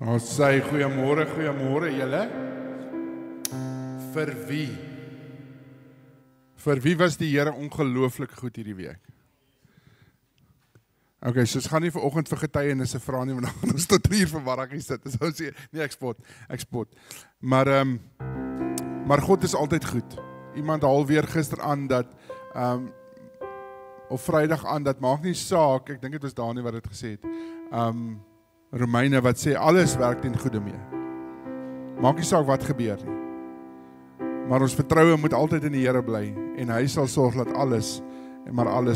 Ons sê goeiemôre julle. Vir wie? Vir wie was die Here ongelooflik goed hierdie week? Okay, so ons gaan nie vanoggend vir getuienisse vra nie, want dan gaan ons tot 3 uur vir warragie sit. So ons sê, nee, ek spot. Maar God is altyd goed. Iemand haal weer gister aan dat of Vrydag aan dat maak nie saak, ek dink dit was Dani wat dit gesê het. Romeine wat sê alles werk ten goeie mee. Maak nie saak wat gebeur nie. Maar ons vertroue moet altyd in die Here bly en hy sal sorg dat alles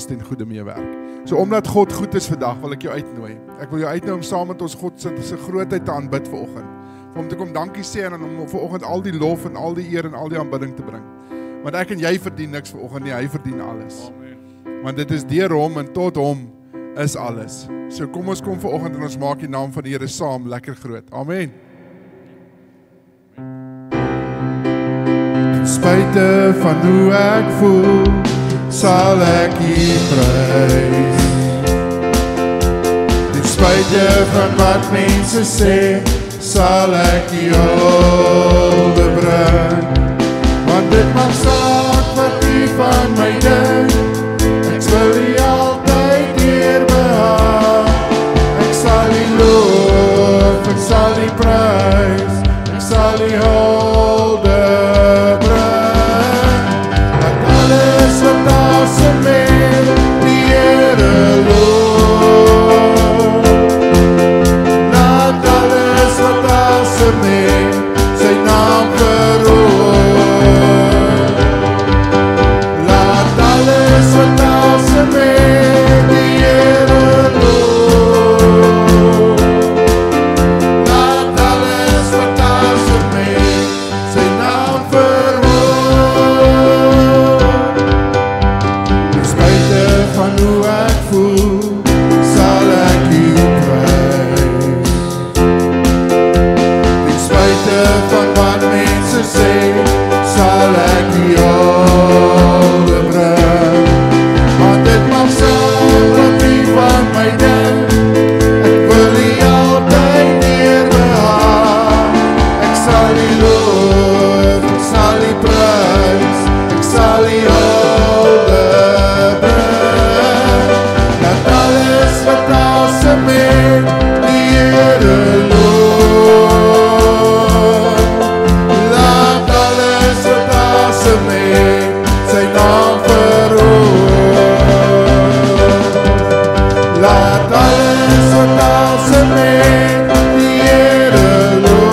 ten goeie mee werk. So omdat God goed is vandag, wil ek jou uitnooi. Ek wil jou uitnooi om saam met ons God se grootheid te aanbid vanoggend. Vir hom te kom dankie sê en om vanoggend al die lof en al die eer en al die aanbidding te bring. Want ek en jy verdien niks vanoggend nie, hy verdien alles. Amen. Want dit is deur hom en tot hom is alles. So kom ons kom vanoggend en ons maak die naam van die Here saam lekker groot. Amen. Ten spyte van hoe ek voel, sal ek U prys. Ten spyte van wat mense sê, sal ek U hulde bring. Want dit maak saak wat U van my dink, ek sal U altyd eerbehou. Ek sal U loof, ek sal U prys, ek sal U hulde bring. Laat alles wat asem het, die Here loof. Laat alles wat asem het, sy naam verhoog. Laat alles wat asem het, die Here loof. Laat alles wat asem het, sy naam verhoog. Ten spyte van hoe ek voel, sal ek U prys. Ten spyte van wat mense sê, sal ek U hulde bring. Want dit maak saak wat U van my dink, ek wil U altyd eerbehou. Ek sal U loof, ek sal U prys, ek sal U hulde bring. Laat alles wat asem het, die Here loof. Laat alles wat asem het, sy naam verhoog. Laat alles wat asem het, die Here loof.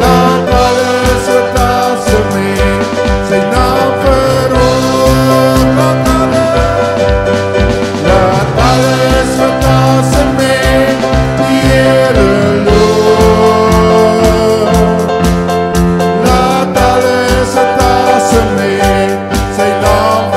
Laat alles wat asem het, sy naam verhoog. Laat alles wat asem het, die Here loof. Laat alles wat asem het, sy naam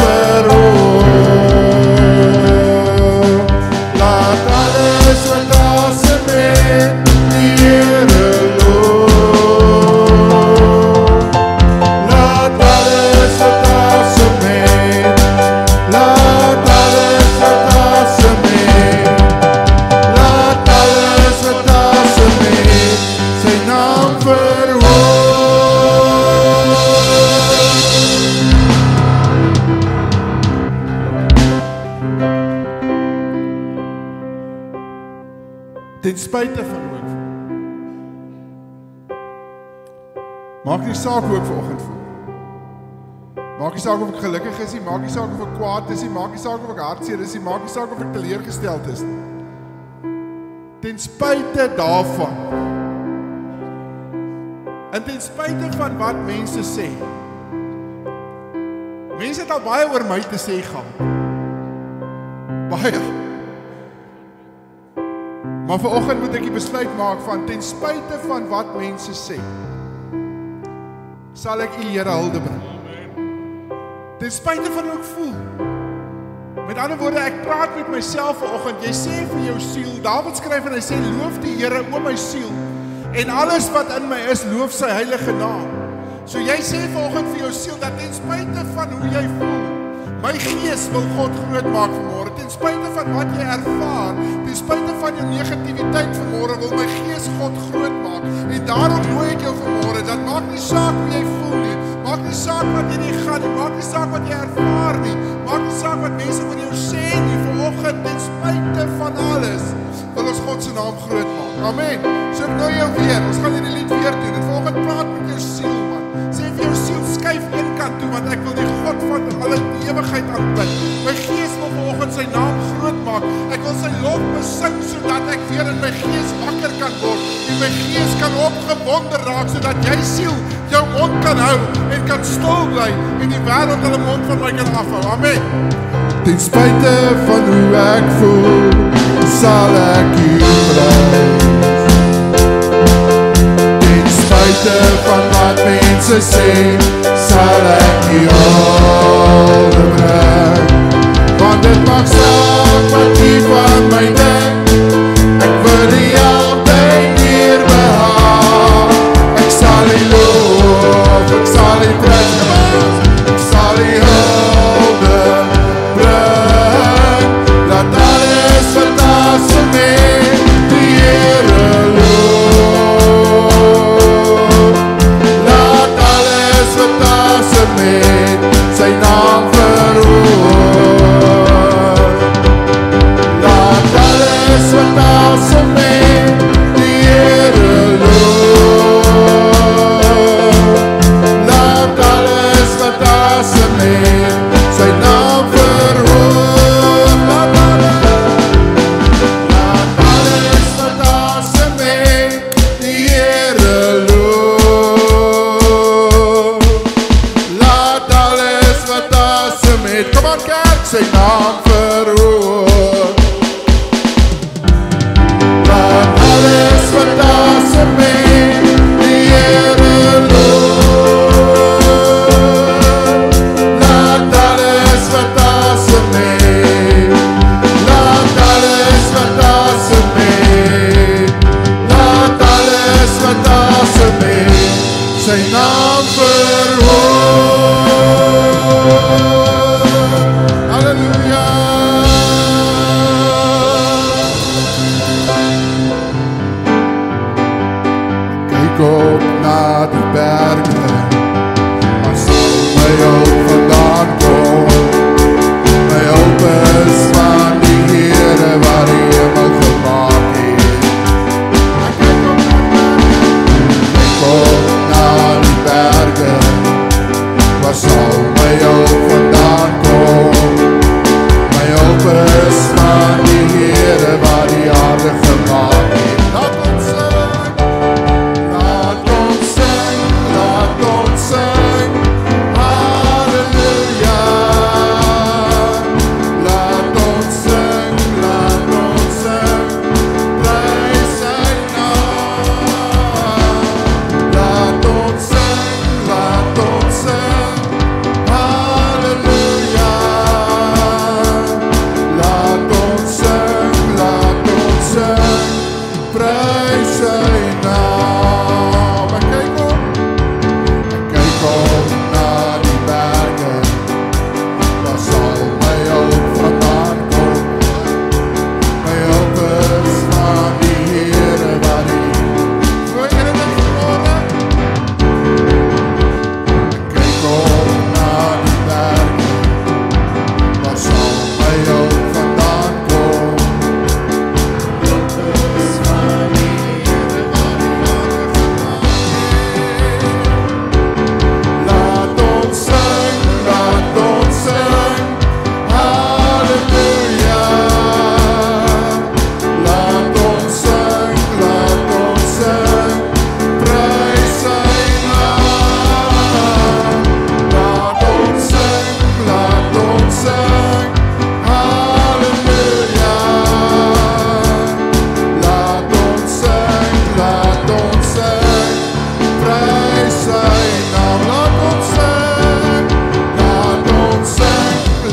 Ten spyte van hoe ek voel. Maak nie saak hoe ek vanoggend voel. Maak nie saak of ek gelukkig is nie, maak nie saak of ek kwaad is nie, maak nie saak of ek hartseer is nie, maak nie saak of ek teleurgesteld is nie. Ten spyte daarvan. En ten spyte van wat mense sê. Mense het al baie oor my te sê gehad. Baie. Maar vanoggend moet ek die besluit maak van ten spyte van wat mense sê, sal ek U Here hulde bring. Ten spyte van hoe ek voel. Met ander woorde, ek praat met myself vanoggend. Jy sê vir jou siel, Dawid skryf en hy sê, loof die Here o my siel, en alles wat in my is, loof sy heilige naam. So jy sê vanoggend vir jou siel, dat ten spyte van hoe jy voel, my gees wil God groot maak vanmôre. Ten spyte van wat jy ervaar, ten spyte van jou negativiteit vanmôre, wil my gees God groot maak. En daarom nooi ek jou vanmôre, dat maak nie saak hoe jy voel nie, maak nie saak wat jy nie gaan nie, maak nie saak wat jy ervaar nie, maak nie saak wat mense van jou sê nie, vanoggend ten spyte van alles, wil ons God se naam groot maak. Amen. So ek nooi jou weer, ons gaan hierdie lied weer doen, en vanoggend praat met jou siel, man. Sê vir jou siel, skuif een kant toe, want ek wil die God van alle ewigheid aanbid. My gees wil vanoggend sy naam groot maak. Ek wil sy lof besing, sodat ek weer in my gees wakker kan word, en my gees kan opgewonde raak, sodat jy siel jou mond kan hou, en kan stil bly, en die wêreld hulle mond van my kan afhou. Amen. Ten spyte van hoe ek voel, sal ek U prys. Ten spyte van wat mense sê, sal ek U hulde bring. Want dit maak saak wat U van my dink, ek wil U altyd hier behaal. Ek sal U loof, ek sal U prys, ek sal U hulde bring. Laat alles wat asem het, die Here loof. Laat alles wat asem het, sy naam verhoog. Laat alles wat asem het, die Here loof. Laat alles wat asem het, sy naam verhoog. Laat alles wat asem het, die Here loof. Laat alles wat asem het, kom aan kerk, sy naam verhoog. Laat alles wat asem het, die Here loof. Laat alles wat asem het, laat alles wat asem het, laat alles wat asem het, sy naam verhoog. Halleluja.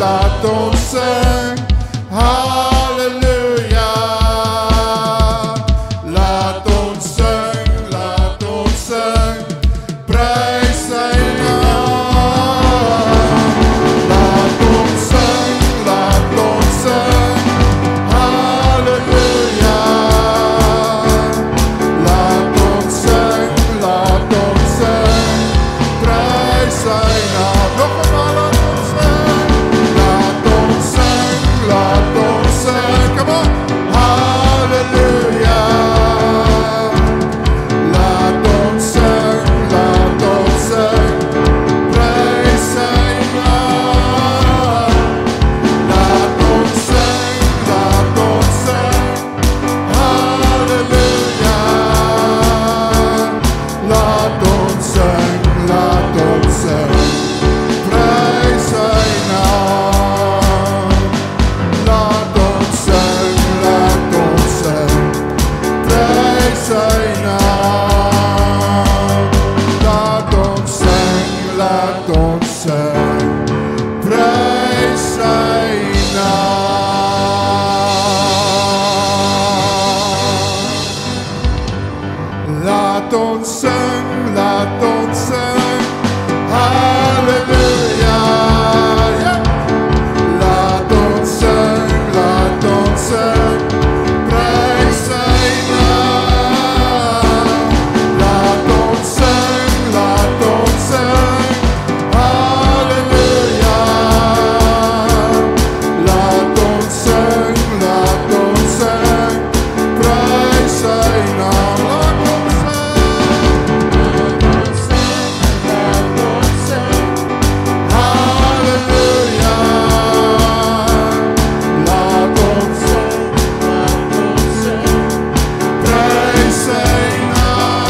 laat ons sing, halleluja. Laat ons sing, prys sy naam. Laat ons sing, halleluja. Laat ons sing, prys sy naam. Nog eenmaal laat ons sing, come on, halleluja. Laat ons sing, prys sy naam. Laat ons sing, halleluja. Laat ons sing, prys sy naam. Laat ons sing, prys sy naam. Laat ons sing, prys sy naam. Laat ons sing, halleluja. Yeah. Laat ons sing, prys sy naam. Laat ons sing, halleluja. Laat ons sing, prys sy naam. Laat ons halleluja. Laat ons prys sy naam.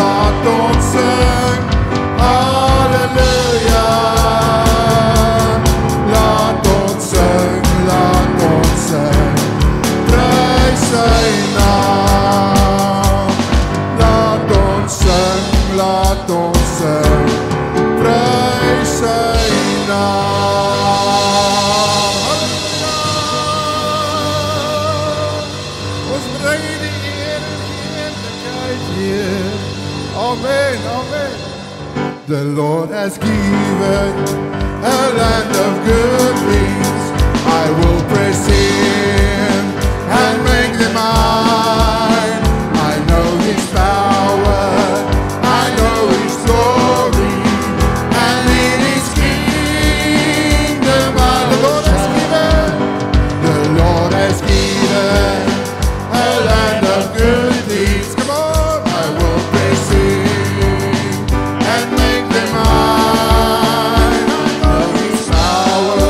Laat ons sing, halleluja. Laat ons sing, prys sy naam. Laat ons sing, prys sy naam. Halleluja. Ons bring die eer en die heerlikheid hier. Amen, amen. The Lord has given a land of good things. I will praise Him and make them mine. I know His power, I know His glory, and in His kingdom the Lord has given a land of good things. Come on, I will praise Him and make them mine. I know His power,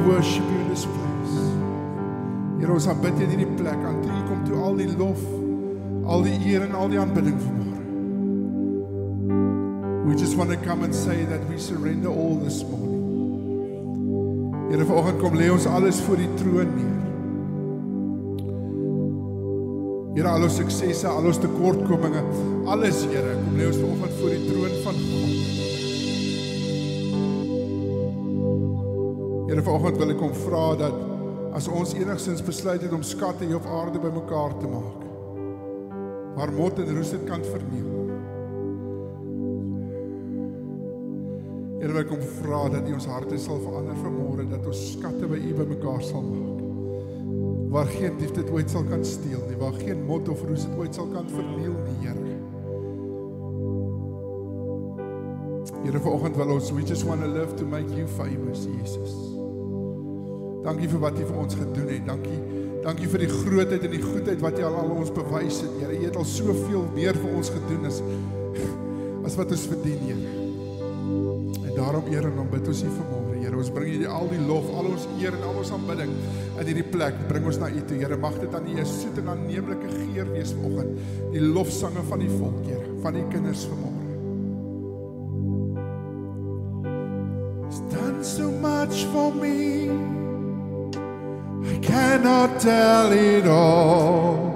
worship you in this place. Here ons aanbid in hierdie plek, aan toe kom toe al die lof, al die eer en al die aanbidding vanmôre. We just want to come and say that we surrender all this morning. Here vanoggend kom lê ons alles voor die troon neer. Here, al ons suksesse, al ons tekortkominge, alles, Here, kom lê ons vanoggend voor die troon van God. Here, vanoggend wil ek kom vra dat as ons enigstens besluit het om skatte hier op aarde bymekaar te maak, waar mot en roes dit kan verniel. Here, wil ek kom vra dat U ons harte sal verander vanmôre, dat ons skatte by U bymekaar sal maak, waar geen dief dit ooit sal kan steel nie, waar geen mot of roes dit ooit sal kan verniel nie, Here. Here, vanoggend wil ons, we just want to live to make You famous, Jesus. Dankie vir wat U vir ons gedoen het, dankie vir die grootheid en die goedheid wat U al ons bewys het, Here. U het al soveel meer vir ons gedoen as wat ons verdien, Here. En daarom eer en aanbid ons U vanmôre, Here. Ons bring U al die lof, al ons eer en al ons aanbidding in hierdie plek, bring ons na U toe, Here. Mag dit aan U 'n soet en aanneemlike geur wees vanoggend, die lofsange van die volk, Here, van die kinders vanmôre. It's done so much for me, I cannot tell it all.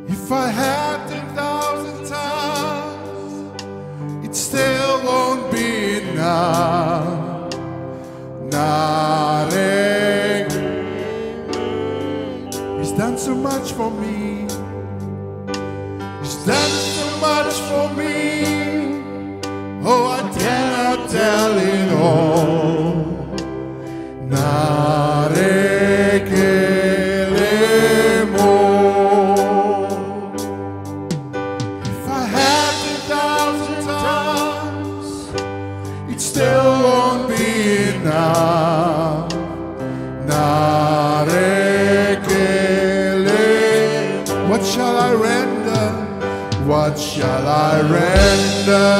If I had 10,000 times, it still won't be enough. He's done so much for me. He's done so much for me. Oh, I cannot tell it all. If I had 10,000 times, it still won't be enough. What shall I render? What shall I render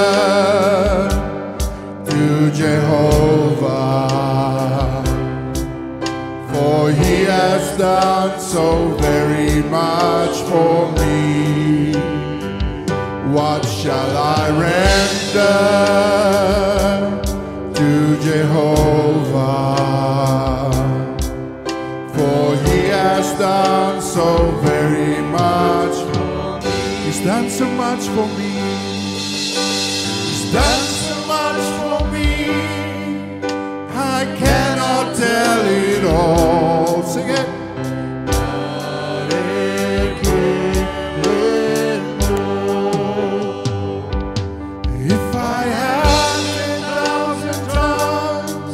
to Jehovah? For He has done so very much for me. What shall I render to Jehovah? For He has done so very much. He's done so much for me. He's done so much for me. I cannot tell it all. Sing it. If I had 10,000 times,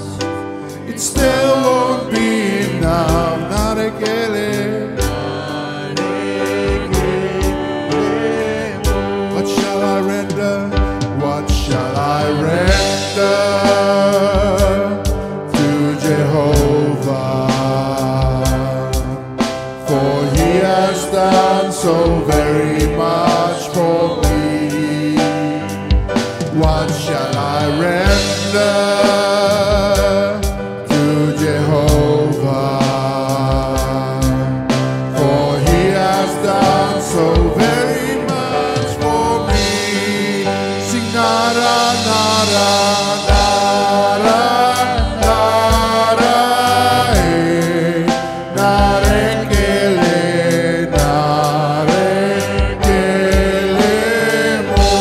it still won't be enough. Not again. What shall I render? What shall I render to Jehovah? For He has done so very much for me. What shall I render to Jehovah? For He has done so very much for me. Sing nara, nara, nara, nara, narekele, narekele mo.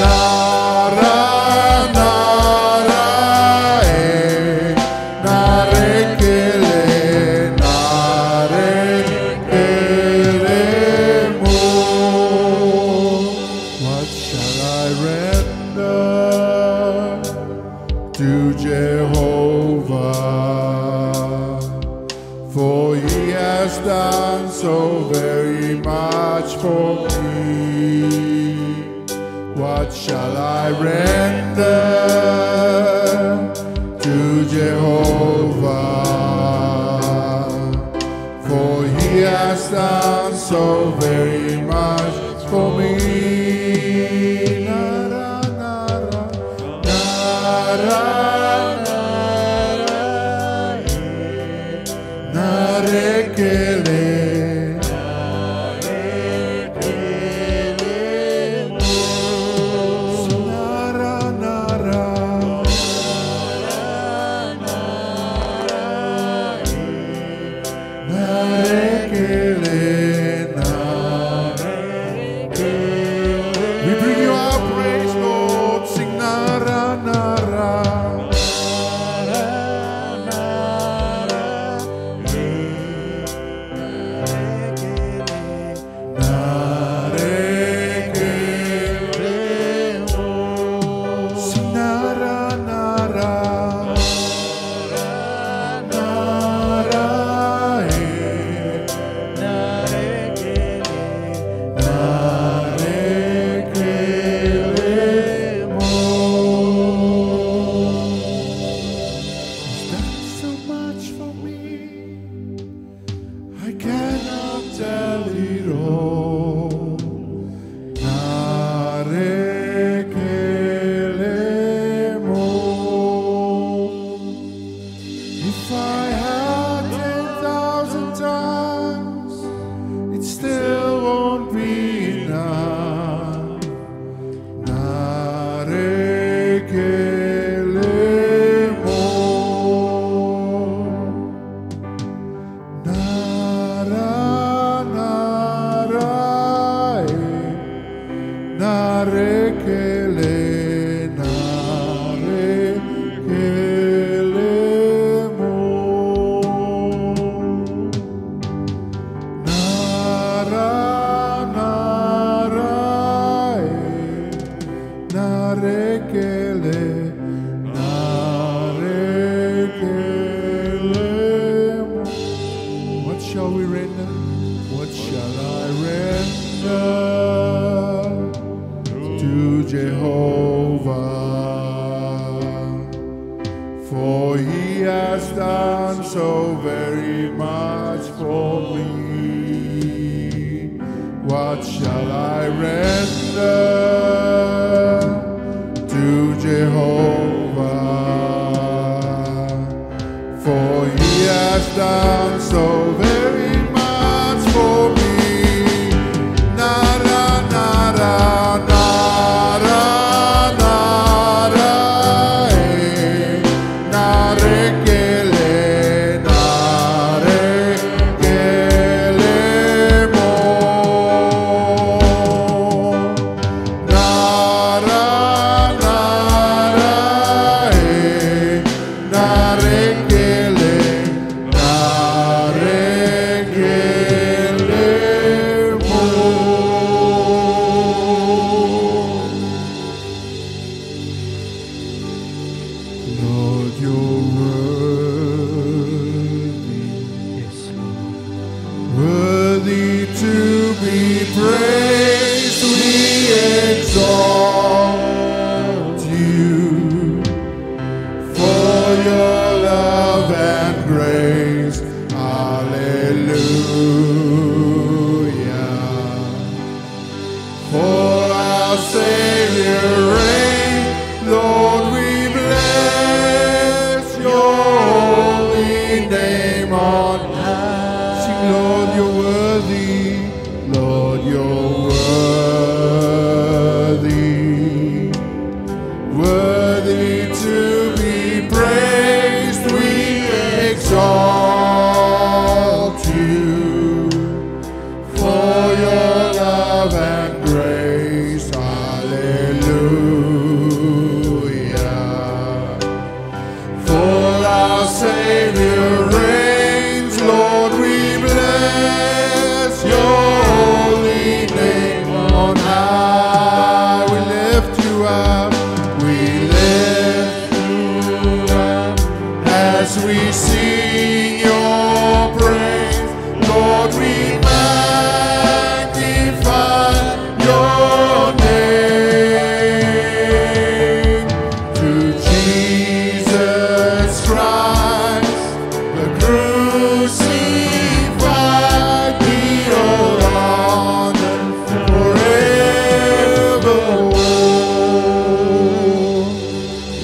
Nara, nara, narekele, narekele mo. What shall I render to Jehovah? For He has done so very much for me. What shall I render to Jehovah? For He has done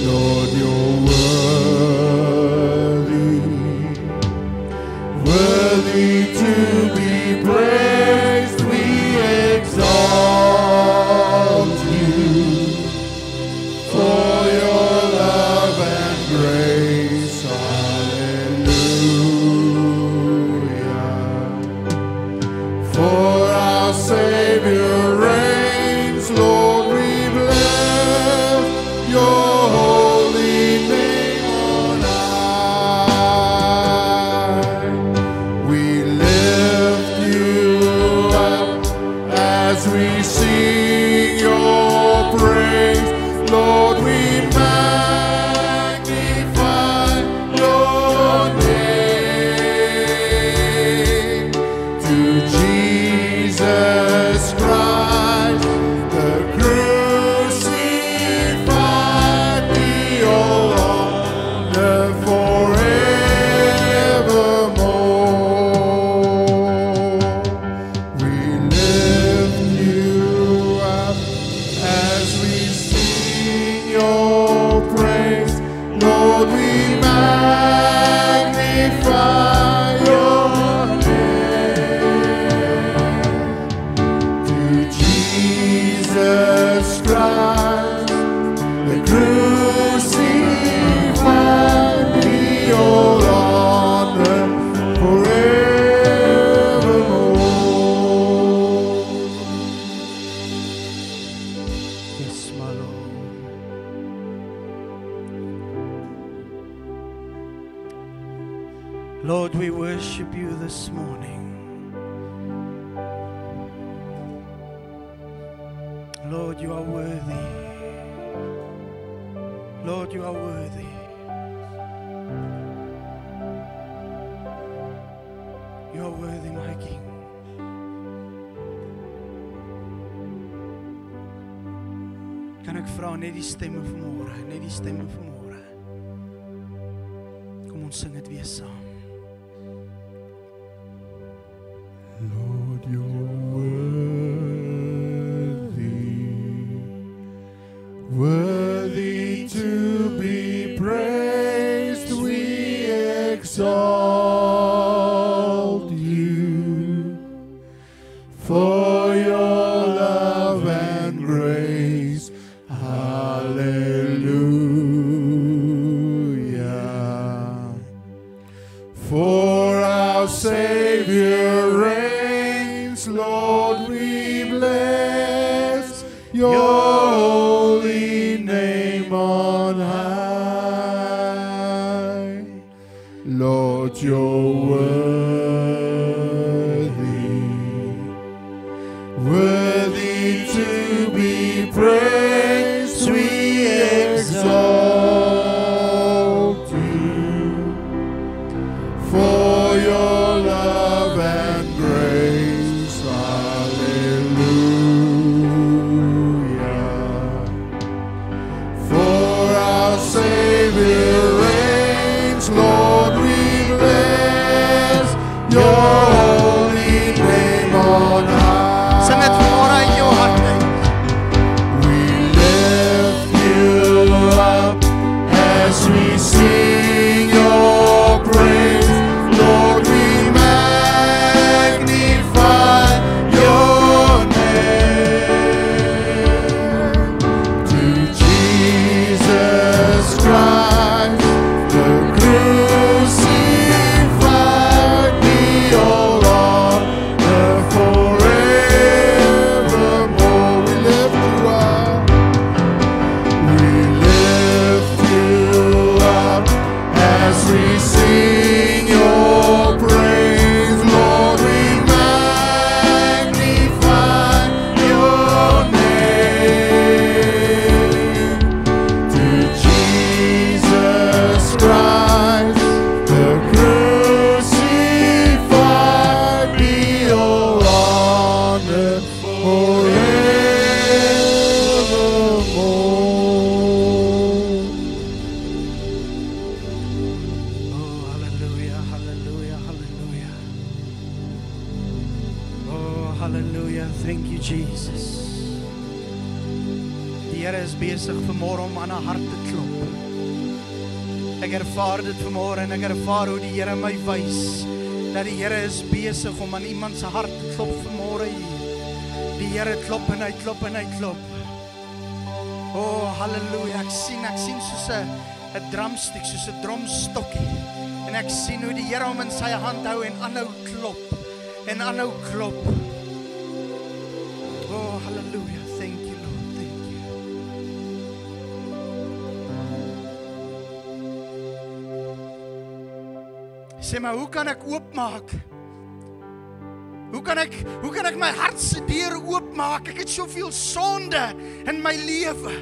Lord, you're worthy. Lord, we magnify your name. To Jesus Christ, the crucified, be all honor forevermore. Yes, my Lord. Lord, we worship you this morning. Lord, you are worthy. Lord, you are worthy. You are worthy, my King. Kan ek vra net die stemme vanmôre, net die stemme vanmôre. Kom ons sing dit weer saam. Lord, you're worthy to be praised. We exalt you for your love and grace. Hallelujah. For our Savior reigns, Lord, we bless your holy name on high. Lord, you're worthy to be praised. We exalt you for your love and grace. Hallelujah. For our Savior reigns, Lord, we bless your holy name on high. Sing dit vanmôre uit jou hart uit. We lift you up as we sing your praise. Lord, we magnify your name. To Jesus Christ, the crucified, be all honor forevermore. We lift you up. We lift you up as we sing your praise. Lord, we magnify your name. To Jesus Christ, the crucified, be all honor forevermore. Oh, hallelujah, hallelujah, hallelujah. Oh, hallelujah. Thank you, Jesus. Die Here is besig vanmôre om aan 'n hart te klop. Ek ervaar dit vanmôre en ek ervaar hoe die Here my wys dat die Here is besig om aan iemand se hart te klop vanmôre hier. Die Here klop en hy klop en hy klop. Oh, hallelujah. Ek sien soos 'n drumstick, soos 'n drumstokkie. En ek sien hoe die Here hom in sy hand hou en aanhou klop. En aanhou klop. Oh, hallelujah. Thank you, Lord. Thank you. Sê maar, hoe kan ek oopmaak? Hoe kan ek my hart se deur oopmaak? Ek het soveel sonde in my lewe.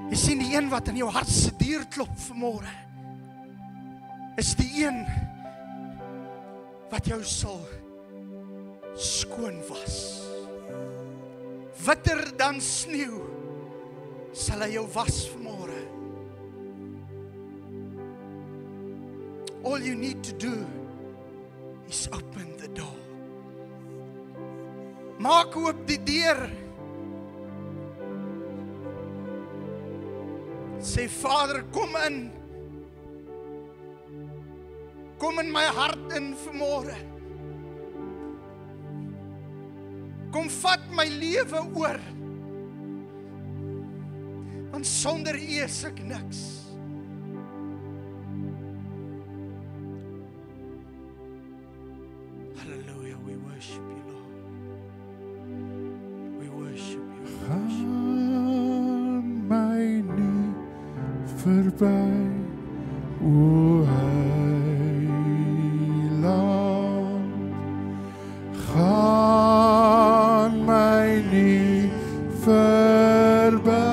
Jy sien die een wat aan jou hart se deur klop vanmôre. Is die een wat jou sal skoon was. Witter dan sneeu sal hy jou was vanmôre. All you need to do is open the door. Maak oop die deur. Sê Vader, kom in. Kom in my hart in vanmôre. Kom vat my lewe oor. Want sonder U is ek niks. Hallelujah, we worship You, Lord. We worship You. Gaan my nie verby, o Heiland. Gaan my nie verby,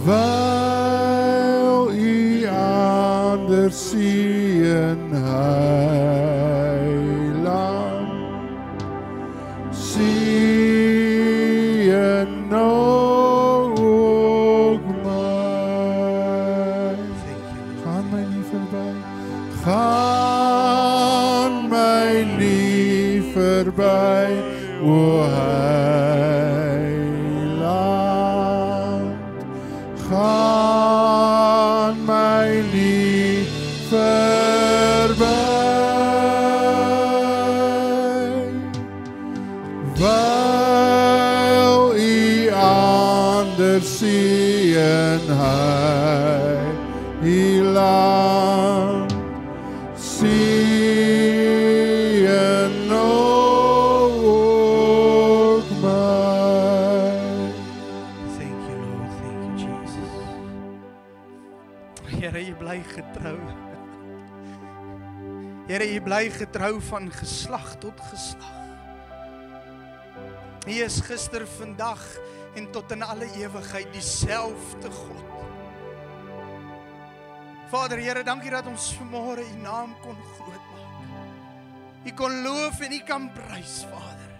wyl U anders sien Heiland. Sien ook my. Gaan my nie verby, gaan my nie verby, o Heiland. Gaan my nie verby, wyl U anders sien Heiland. Sien ook my. Thank You, Lord. Thank You, Jesus. Here, U bly getrou. Here, U bly getrou van geslag tot geslag. U is gister, vandag en tot in alle ewigheid dieselfde God. Vader, Here, dankie dat ons vanmôre U naam kon groot maak. U kon loof en U kan prys, Vader.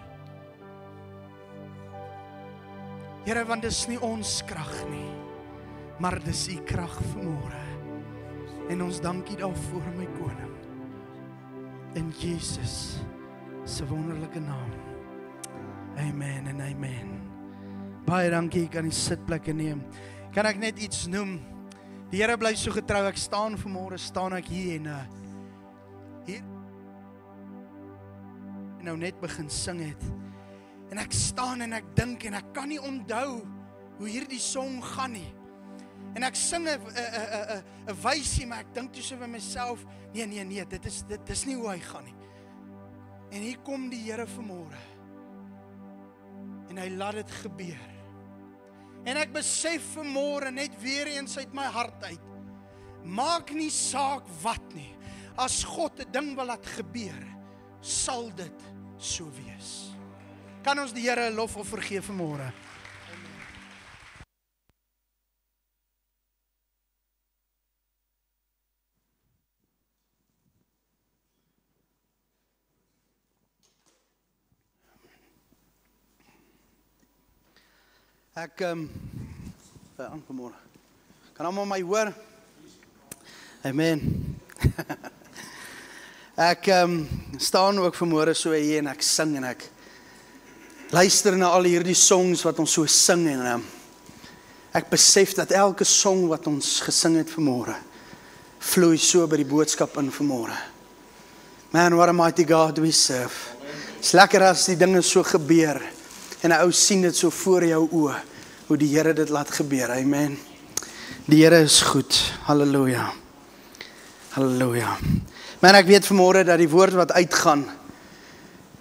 Here, want dis nie ons krag nie, maar dis U krag vanmôre. En ons dankie daarvoor, my koning. In Jesus se wonderlike naam. Amen en amen. Baie dankie, ek kan die sitplekke neem. Kan ek net iets noem? Die Here bly so getrou. Ek staan vanmôre, staan ek hier en hier en nou net begin sing het. En ek staan en ek dink en ek kan nie onthou hoe hierdie song gaan nie. En ek sing 'n wysie, maar ek dink toe so vir myself, nee, dit is nie hoe hy gaan nie. En hier kom die Here vanmôre. En hy laat dit gebeur. En ek besef vanmôre net weer eens uit my hart uit, maak nie saak wat nie. As God 'n ding wil laat gebeur, sal dit so wees. Kan ons die Here 'n lofoffer gee vanmôre? Ek aankomôre. Kan almal my hoor? Amen. Ek staan ook vanmôre so hier en ek sing en ek luister na al hierdie songs wat ons so sing en ek besef dat elke song wat ons gesing het vanmôre vloei so by die boodskap in vanmôre. Man, what a mighty God we serve. Dis lekker as die dinge so gebeur. En 'n ou sien dit so voor jou oë, hoe die Here dit laat gebeur. Amen. Die Here is goed. Halleluja. Halleluja. Man, ek weet vanmôre dat die woord wat uitgaan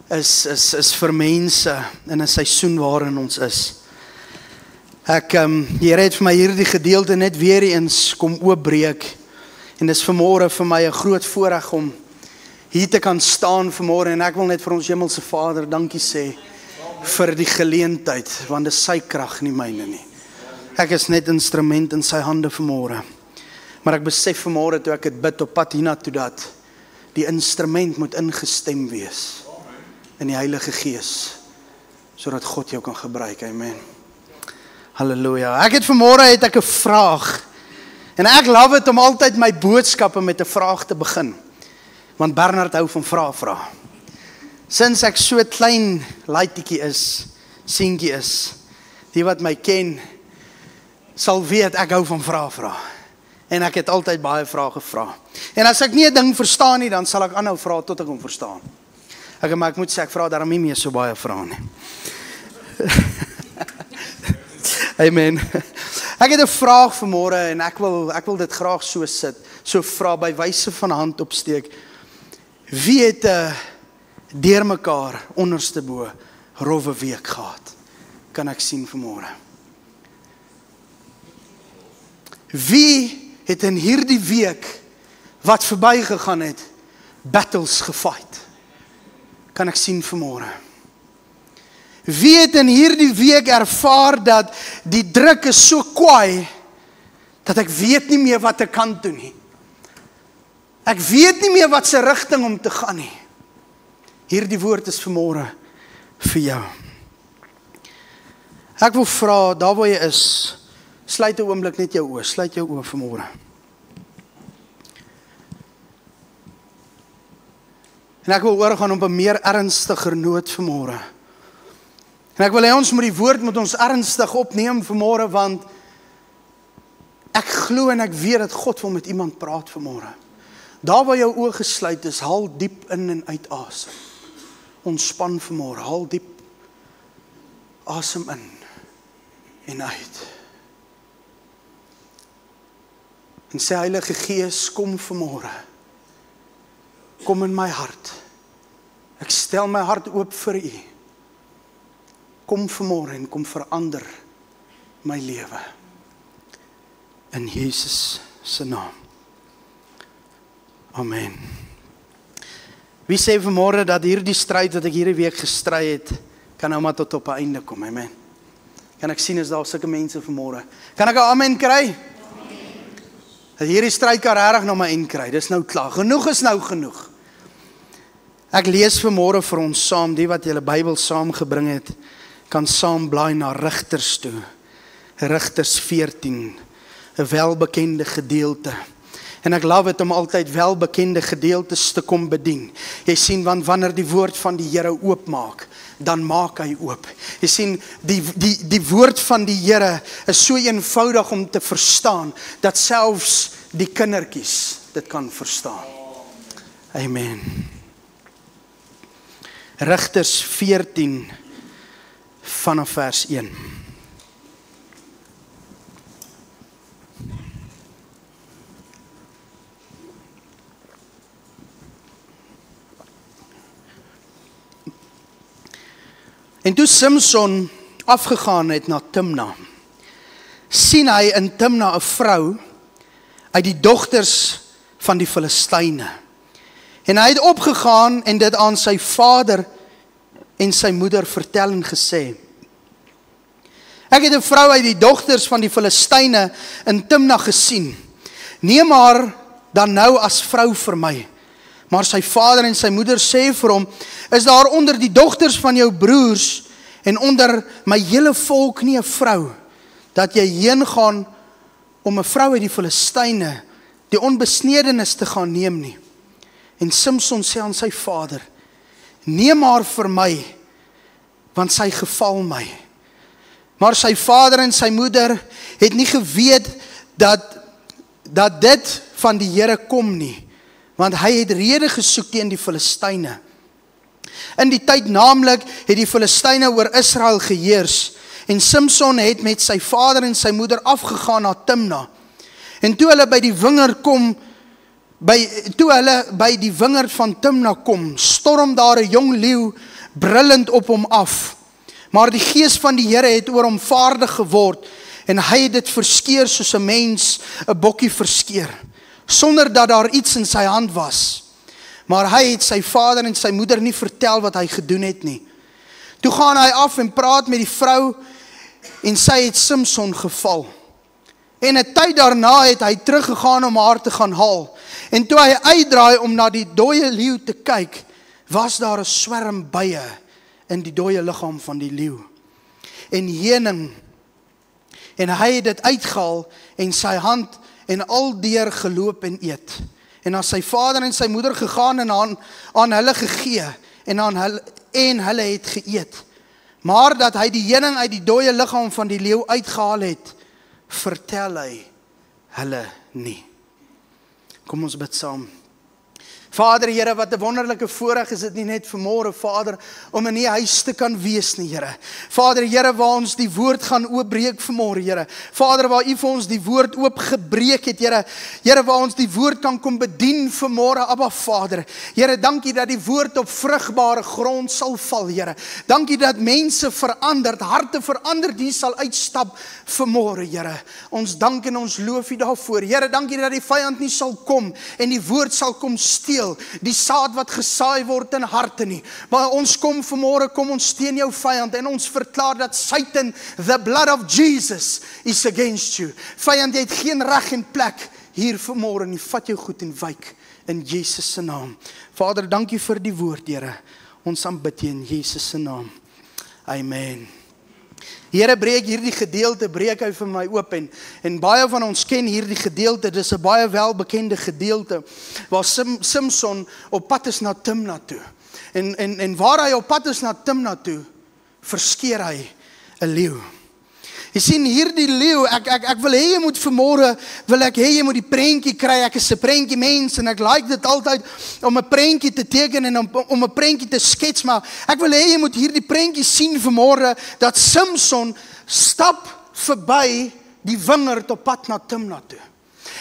is vir mense in 'n seisoen waarin ons is. Die Here het vir my hierdie gedeelte net weer eens kom oopbreek. En dis vanmôre vir my 'n groot voorreg om hier te kan staan vanmôre en ek wil net vir ons Hemelse Vader dankie sê vir die geleentheid, want dis sy krag, nie myne nie. Ek is net instrument in sy hande vanmôre. Maar ek besef vanmôre toe ek dit bid op pad hiernatoe dat die instrument moet ingestem wees in die Heilige Gees, sodat God jou kan gebruik. Amen. Halleluja. Ek het 'n vraag. En ek love dit om altyd my boodskappe met 'n vraag te begin. Want Bernard hou van vra. Sinds ek so klein laaitjie is, seentjie is, Die wat my ken, sal weet ek hou van vra. En ek het altyd baie vrae gevra. En as ek nie 'n ding verstaan nie, dan sal ek aanhou vra tot ek hom verstaan. Maar ek moet sê, ek vra daarom nie meer so baie vrae nie. Amen. Ek het 'n vraag vanmôre en ek wil dit graag so sit. So vra by wyse van hand opsteek. Wie het 'n deurmekaar onderste bo rowwe week gehad? Kan ek sien vanmôre. Wie het in hierdie week wat verbygegaan het, battles gefight? Kan ek sien vanmôre. Wie het in hierdie week ervaar dat die druk is so kwaai, dat ek weet nie meer wat ek kan doen nie. Ek weet nie meer wat se rigting om te gaan nie. Hierdie woord is vanmôre vir jou. Ek wil vra, daar waar jy is, sluit 'n oomblik net jou oë, sluit jou oë vanmôre. En ek wil oorgaan op 'n meer ernstiger noot vanmôre. En ek wil hê ons moet die woord met ons ernstig opneem vanmôre, want ek glo en ek weet dat God wil met iemand praat vanmôre. Daar waar jou oë gesluit is, haal diep in en uit asem. Ontspan vanmôre, haal diep asem in en uit. En sê Heilige Gees, kom vanmôre. Kom in my hart. Ek stel my hart oop vir U. Kom vanmôre en kom verander my lewe. In Jesus se naam. Amen. Wie sê vanmôre dat hierdie stryd wat ek hierdie week gestry het, kan nou maar tot op 'n einde kom, amen. Kan ek sien is daar sulke mense vanmôre. Kan ek 'n amen kry? Dat hierdie stryd kan regtig nou maar eind kry. Dis nou klaar. Genoeg is nou genoeg. Ek lees vanmôre vir ons saam, die wat julle Bybel saamgebring het, kan saam blaai na Rigters toe. Rigters 14, 'n welbekende gedeelte. En ek love dit om altyd welbekende gedeeltes te kom bedien. Jy sien, want wanneer die woord van die Here oopmaak, dan maak hy oop. Jy sien, die woord van die Here is so eenvoudig om te verstaan, dat selfs die kindertjies dit kan verstaan. Amen. Rigters 14 vanaf vers 1. En toe Samson afgegaan het na Timna, sien hy in Timna 'n vrou uit die dogters van die Filistyne. En hy het opgegaan en dit aan sy vader en sy moeder vertel en gesê: Ek het 'n vrou uit die dogters van die Filistyne in Timna gesien. Neem haar dan nou as vrou vir my. Maar sy vader en sy moeder sê vir hom: Is daar onder die dogters van jou broers en onder my hele volk nie 'n vrou, dat jy heen gaan om 'n vrou uit die Filistyne, die onbesnedenis te gaan neem nie? En Samson sê aan sy vader: Neem haar vir my, want sy geval my. Maar sy vader en sy moeder het nie geweet dat dit van die Here kom nie, want hy het rede gesoek teen die Filistyne. In die tyd naamlik het die Filistyne oor Israel geheers, en Samson het met sy vader en sy moeder afgegaan na Timna. En toe hulle by die wingerd van Timna kom, storm daar 'n jong leeu brullend op hom af. Maar die gees van die Here het oor hom vaardig geword, en hy het dit verskeer soos 'n mens 'n bokkie verskeer, sonder dat daar iets in sy hand was. Maar hy het sy vader en sy moeder nie vertel wat hy gedoen het nie. Toe gaan hy af en praat met die vrou, en sy het Samson geval. En 'n tyd daarna het hy teruggegaan om haar te gaan haal. En toe hy uitdraai om na die dooie leeu te kyk, was daar 'n swerm bye in die dooie liggaam van die leeu. En heuning. En hy het dit uitgehaal en sy hand en aldeur geloop en eet. En as sy vader en sy moeder gegaan en aan hulle gegee en hulle het geëet. Maar dat hy die heuning uit die dooie liggaam van die leeu uitgehaal het, vertel hy hulle nie. Kom ons bid saam. Vader, Here, wat 'n wonderlike voorreg is dit nie net vanmôre, Vader, om in U huis te kan wees nie, Here. Vader, Here, waar ons die woord gaan oopbreek vanmôre, Here. Vader, waar U vir ons die woord oopgebreek het, Here. Here, waar ons die woord kan kom bedien vanmôre, Abba Vader. Here, dankie dat die woord op vrugbare grond sal val, Here. Dankie dat mense veranderd, harte veranderd hier sal uitstap vanmôre, Here. Ons dank en ons loof U daarvoor. Here, dankie dat die vyand nie sal kom en die woord sal kom steel. Die saad wat gesaai word in harte nie. Maar ons kom vanmôre, kom ons steun jou vyand en ons verklaar dat Satan, the blood of Jesus is against you. Vyand, jy het geen reg en plek hier vanmôre nie. Vat jou goed en wyk in Jesus se naam. Vader, dankie vir die woord, Here. Ons aanbid U in Jesus se naam. Amen. Here, breek hierdie gedeelte, breek hy vir my oop en baie van ons ken hierdie gedeelte. Dis 'n baie welbekende gedeelte waar Samson op pad is na Timna toe. En waar hy op pad is na Timna toe, verskeer hy 'n leeu. Jy sien hierdie leeu, ek wil hê jy moet vanmôre, jy moet die prentjie kry. Ek is 'n prentjie mens en ek like dit altyd om 'n prentjie te teken en om 'n prentjie te skets, maar ek wil hê jy moet hierdie prentjie sien vanmôre dat Samson stap verby die wingerd op pad na Timna toe.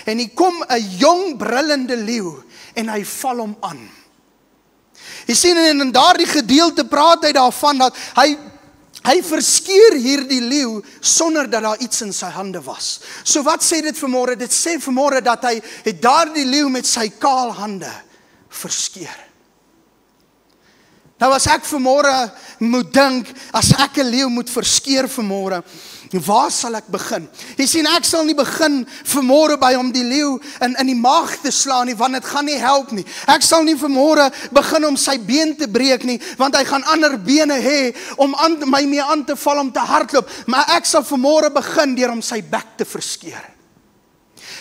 En hier kom 'n jong brullende leeu en hy val hom aan. Jy sien, en in daardie gedeelte praat hy daarvan dat hy verskeer hierdie leeu sonder dat daar iets in sy hande was. So wat sê dit vanmôre? Dit sê vanmôre dat hy het daardie leeu met sy kaal hande verskeer. Nou as ek vanmôre moet dink, as ek 'n leeu moet verskeer vanmôre, waar sal ek begin? Jy sien, ek sal nie begin vanmôre by om die leeu in die maag te slaan nie, want dit gaan nie help nie. Ek sal nie vanmôre begin om sy been te breek nie, want hy gaan ander bene hê om my mee aan te val om te hardloop. Maar ek sal vanmôre begin deur om sy bek te verskeer.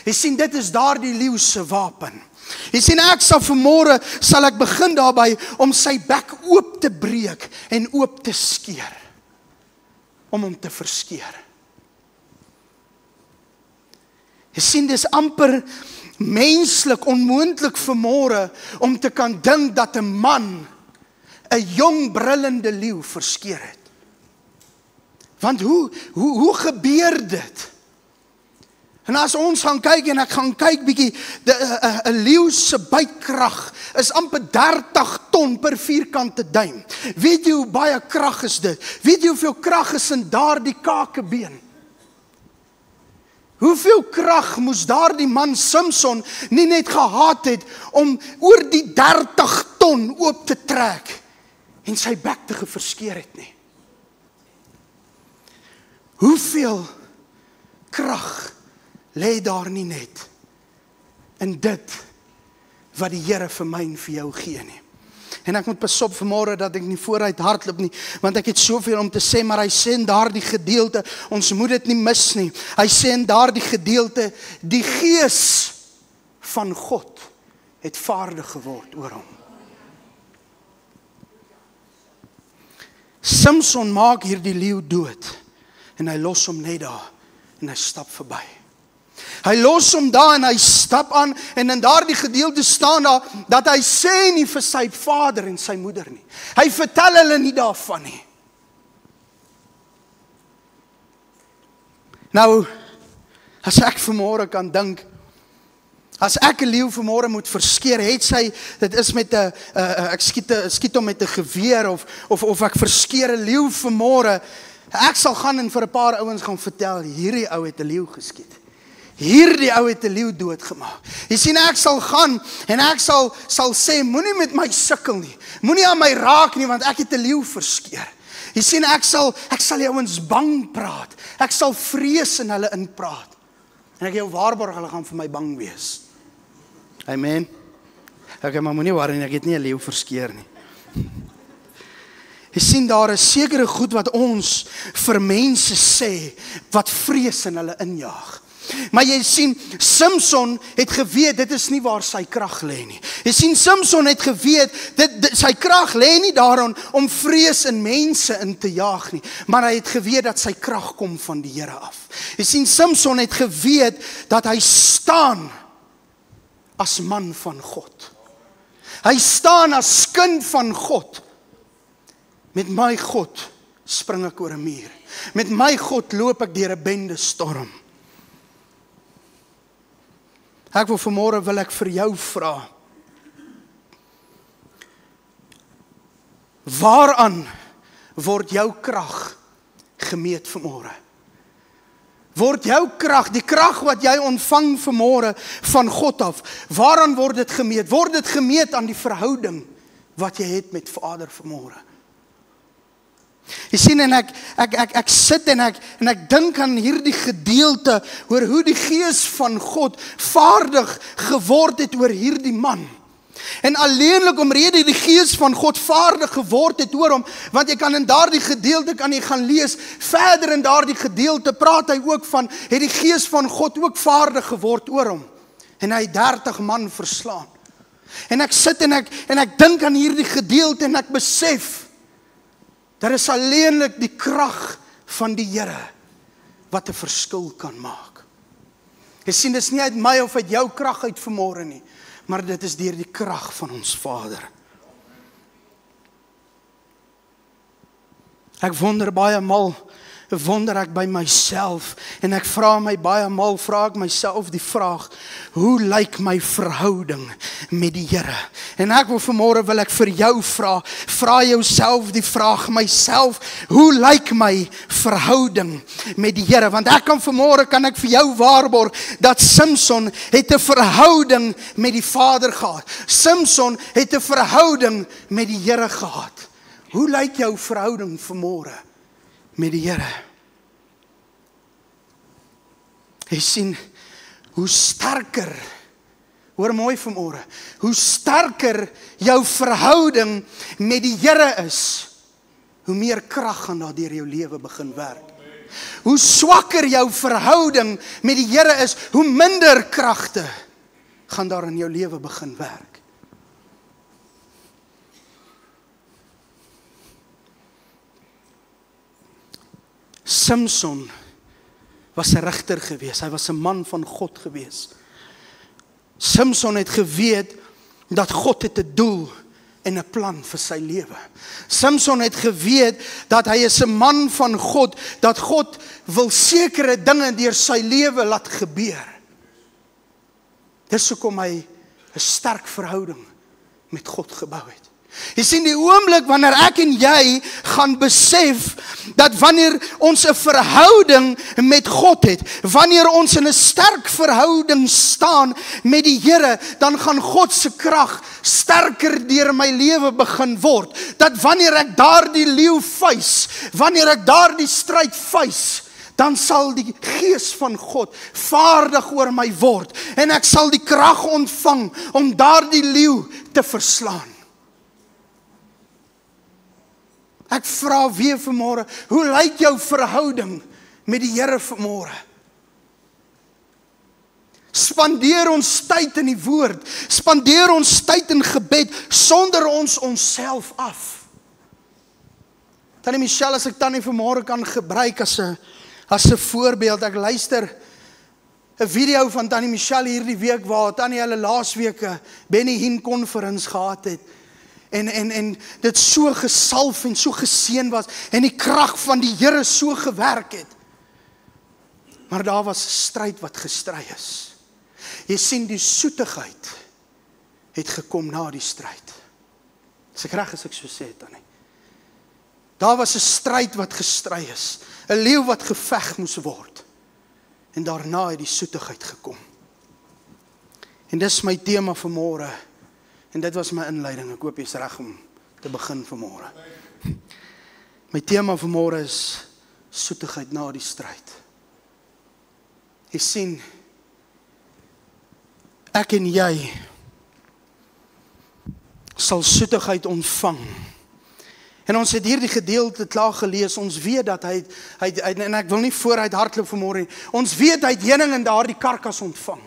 Jy sien, dit is daardie leeu se wapen. Jy sien, vanmôre sal ek begin daarby om sy bek oop te breek en oop te skeer. Om hom te verskeer. Jy sien, dis amper menslik, onmoontlik vanmôre om te kan dink dat 'n man 'n jong brullende leeu verskeer het. Want hoe gebeur dit? En as ons gaan kyk en ek gaan kyk bietjie, 'n leeu se bytkrag is amper 30 ton per vierkante duim. Weet jy hoe baie krag is dit? Weet jy hoeveel krag is in daardie kakebeen? Hoeveel krag moes daardie man Samson nie net gehad het om oor die 30 ton oop te trek en sy bek te verskeer het nie? Hoeveel krag lê daar nie net in dit wat die Here vir my en vir jou gee nie. En ek moet pas op vanmôre dat ek nie vooruit hardloop nie, want ek het soveel om te sê, maar hy sê in daardie gedeelte, ons moet dit nie mis nie. Hy sê in daardie gedeelte, die Gees van God het vaardig geword oor hom. Samson maak hierdie leeu dood en hy los hom net daar en hy stap verby. Hy los hom daar en hy stap aan en in daardie gedeelte staan daar dat hy sê nie vir sy vader en sy moeder nie. Hy vertel hulle nie daarvan nie. Nou, as ek vanmôre kan dink, as ek 'n leeu vanmôre moet verskeer, het sy, dit is met 'n ek skiet hom met 'n geweer of ek verskeer 'n leeu vanmôre, ek sal gaan en vir 'n paar ouens gaan vertel, hierdie ou het 'n leeu geskiet. Hierdie ou het 'n leeu doodgemaak. Jy sien, ek sal gaan en ek sal sê, moenie met my sukkel nie. Moenie aan my raak nie, want ek het 'n leeu verskeer. Jy sien, ek sal die ouens bang praat. Ek sal vrees in hulle inpraat. En ek jou waarborg, hulle gaan vir my bang wees. Amen. Okay, maar moenie worry nie, ek het nie 'n leeu verskeer nie. Jy sien, daar is sekere goed wat ons vir mense sê, wat vrees in hulle injaag. Maar jy sien, Samson het geweet, dit is nie waar sy krag lê nie. Jy sien, Samson het geweet, sy krag lê nie daarin om vrees in mense in te jaag nie, maar hy het geweet dat sy krag kom van die Here af. Jy sien, Samson het geweet dat hy staan as man van God. Hy staan as kind van God. Met my God spring ek oor 'n muur. Met my God loop ek deur 'n bende storm. Ek wil vanmôre wil ek vir jou vra. Waaraan word jou krag gemeet vanmôre? Word jou krag, die krag wat jy ontvang vanmôre van God af, waaraan word dit gemeet? Word dit gemeet aan die verhouding wat jy het met Vader vanmôre? Jy sien, en ek sit en ek dink aan hierdie gedeelte oor hoe die Gees van God vaardig geword het oor hierdie man. En alleenlik omrede die Gees van God vaardig geword het oor hom, want jy kan in daardie gedeelte kan jy gaan lees, verder in daardie gedeelte praat hy ook van, het die Gees van God ook vaardig geword oor hom. En hy 30 man verslaan. En ek sit en ek dink aan hierdie gedeelte en ek besef, daar is alleenlik die krag van die Here wat 'n verskil kan maak. Jy sien, dit is nie uit my of uit jou krag uit vanmôre nie, maar dit is deur die krag van ons Vader. Ek wonder by myself en ek vra ek myself die vraag, hoe lyk my verhouding met die Here? En ek wil vanmôre wil ek vir jou vra jouself die vraag myself, hoe lyk my verhouding met die Here? Want ek kan vanmôre vir jou waarborg dat Samson het 'n verhouding met die Vader gehad. Samson het 'n verhouding met die Here gehad. Hoe lyk jou verhouding vanmôre met die Here? Jy sien, hoe sterker, hoor mooi vanmôre, hoe sterker jou verhouding met die Here is, hoe meer krag gaan daar deur jou lewe begin werk. Hoe swakker jou verhouding met die Here is, hoe minder kragte gaan daar in jou lewe begin werk. Samson was 'n regter gewees, hy was 'n man van God gewees. Samson het geweet dat God het 'n doel en 'n plan vir sy lewe. Samson het geweet dat hy is 'n man van God, dat God wil sekere dinge deur sy lewe laat gebeur. Dis hoekom hy 'n sterk verhouding met God gebou het. Jy sien, die oomblik wanneer ek en jy gaan besef dat wanneer ons 'n verhouding met God het, wanneer ons in 'n sterk verhouding staan met die Here, dan gaan God se krag sterker deur my lewe begin word. Dat wanneer ek daardie leeu face, wanneer ek daardie stryd face, dan sal die Gees van God vaardig oor my word en ek sal die krag ontvang om daardie leeu te verslaan. Ek vra weer vanmôre, hoe lyk jou verhouding met die Here vanmôre? Spandeer ons tyd in die woord, spandeer ons tyd in gebed, sonder ons onsself af. Tannie Michelle, as ek Tannie vanmôre kan gebruik as 'n voorbeeld, ek luister 'n video van Tannie Michelle hierdie week, waar Tannie hulle laasweek 'n Benny Hinn konferens gehad het, en dit so gesalf en so geseën was, en die krag van die Here so gewerk het. Maar daar was 'n stryd wat gestry is. Jy sien, die soetigheid het gekom na die stryd. Is ek reg as ek so sê, Tannie? Daar was 'n stryd wat gestry is, 'n leeu wat geveg moes word, en daarna het die soetigheid gekom. En dis my tema vanmôre. En dit was my inleiding. Ek hoop jy's reg om te begin vanmôre. My tema vanmôre is soetigheid na die stryd. Jy sien, ek en jy sal soetigheid ontvang. En ons het hierdie gedeelte klaar gelees, ons weet dat hy en ek wil nie vooruit hardloop vanmôre nie, ons weet hy het heuning in daardie karkas ontvang.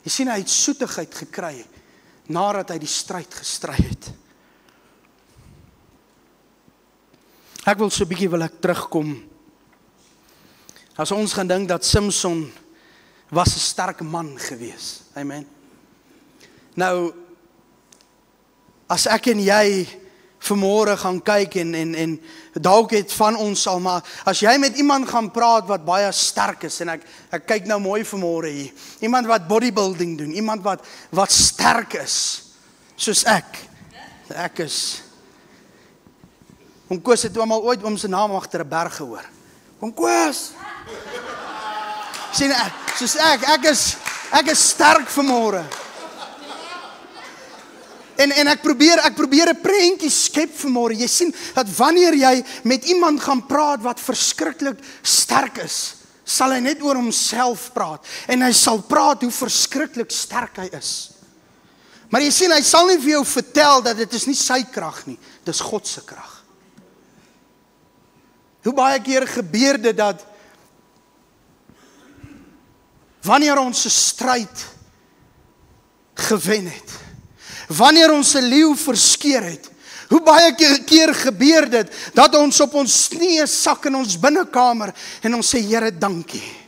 Jy sien, hy het soetigheid gekry, nadat hy die stryd gestry het. Ek wil so 'n bietjie wil ek terugkom. As ons gaan dink dat Samson was 'n sterk man gewees. Amen. Nou, as ek en jy vanmôre gaan kyk en dalk het van ons al, maar as jy met iemand gaan praat wat baie sterk is, en ek kyk nou mooi vanmôre hier, iemand wat bodybuilding doen, iemand wat sterk is, soos ek is. Oom Koos het almal ooit oom se naam agter 'n berg gehoor. Oom Koos. Sien, soos ek is sterk vanmôre. En ek probeer 'n prentjie skep vanmôre. Jy sien dat wanneer jy met iemand gaan praat wat verskriklik sterk is, sal hy net oor homself praat en hy sal praat hoe verskriklik sterk hy is. Maar jy sien, hy sal nie vir jou vertel dat dit is nie sy krag nie, dis God se krag. Hoe baie keer gebeur dit dat wanneer ons 'n stryd gewen het, wanneer ons 'n leeu verskeer het, hoe baie keer gebeur dit dat ons op ons knieë sak in ons binnekamer en ons sê, Here, dankie.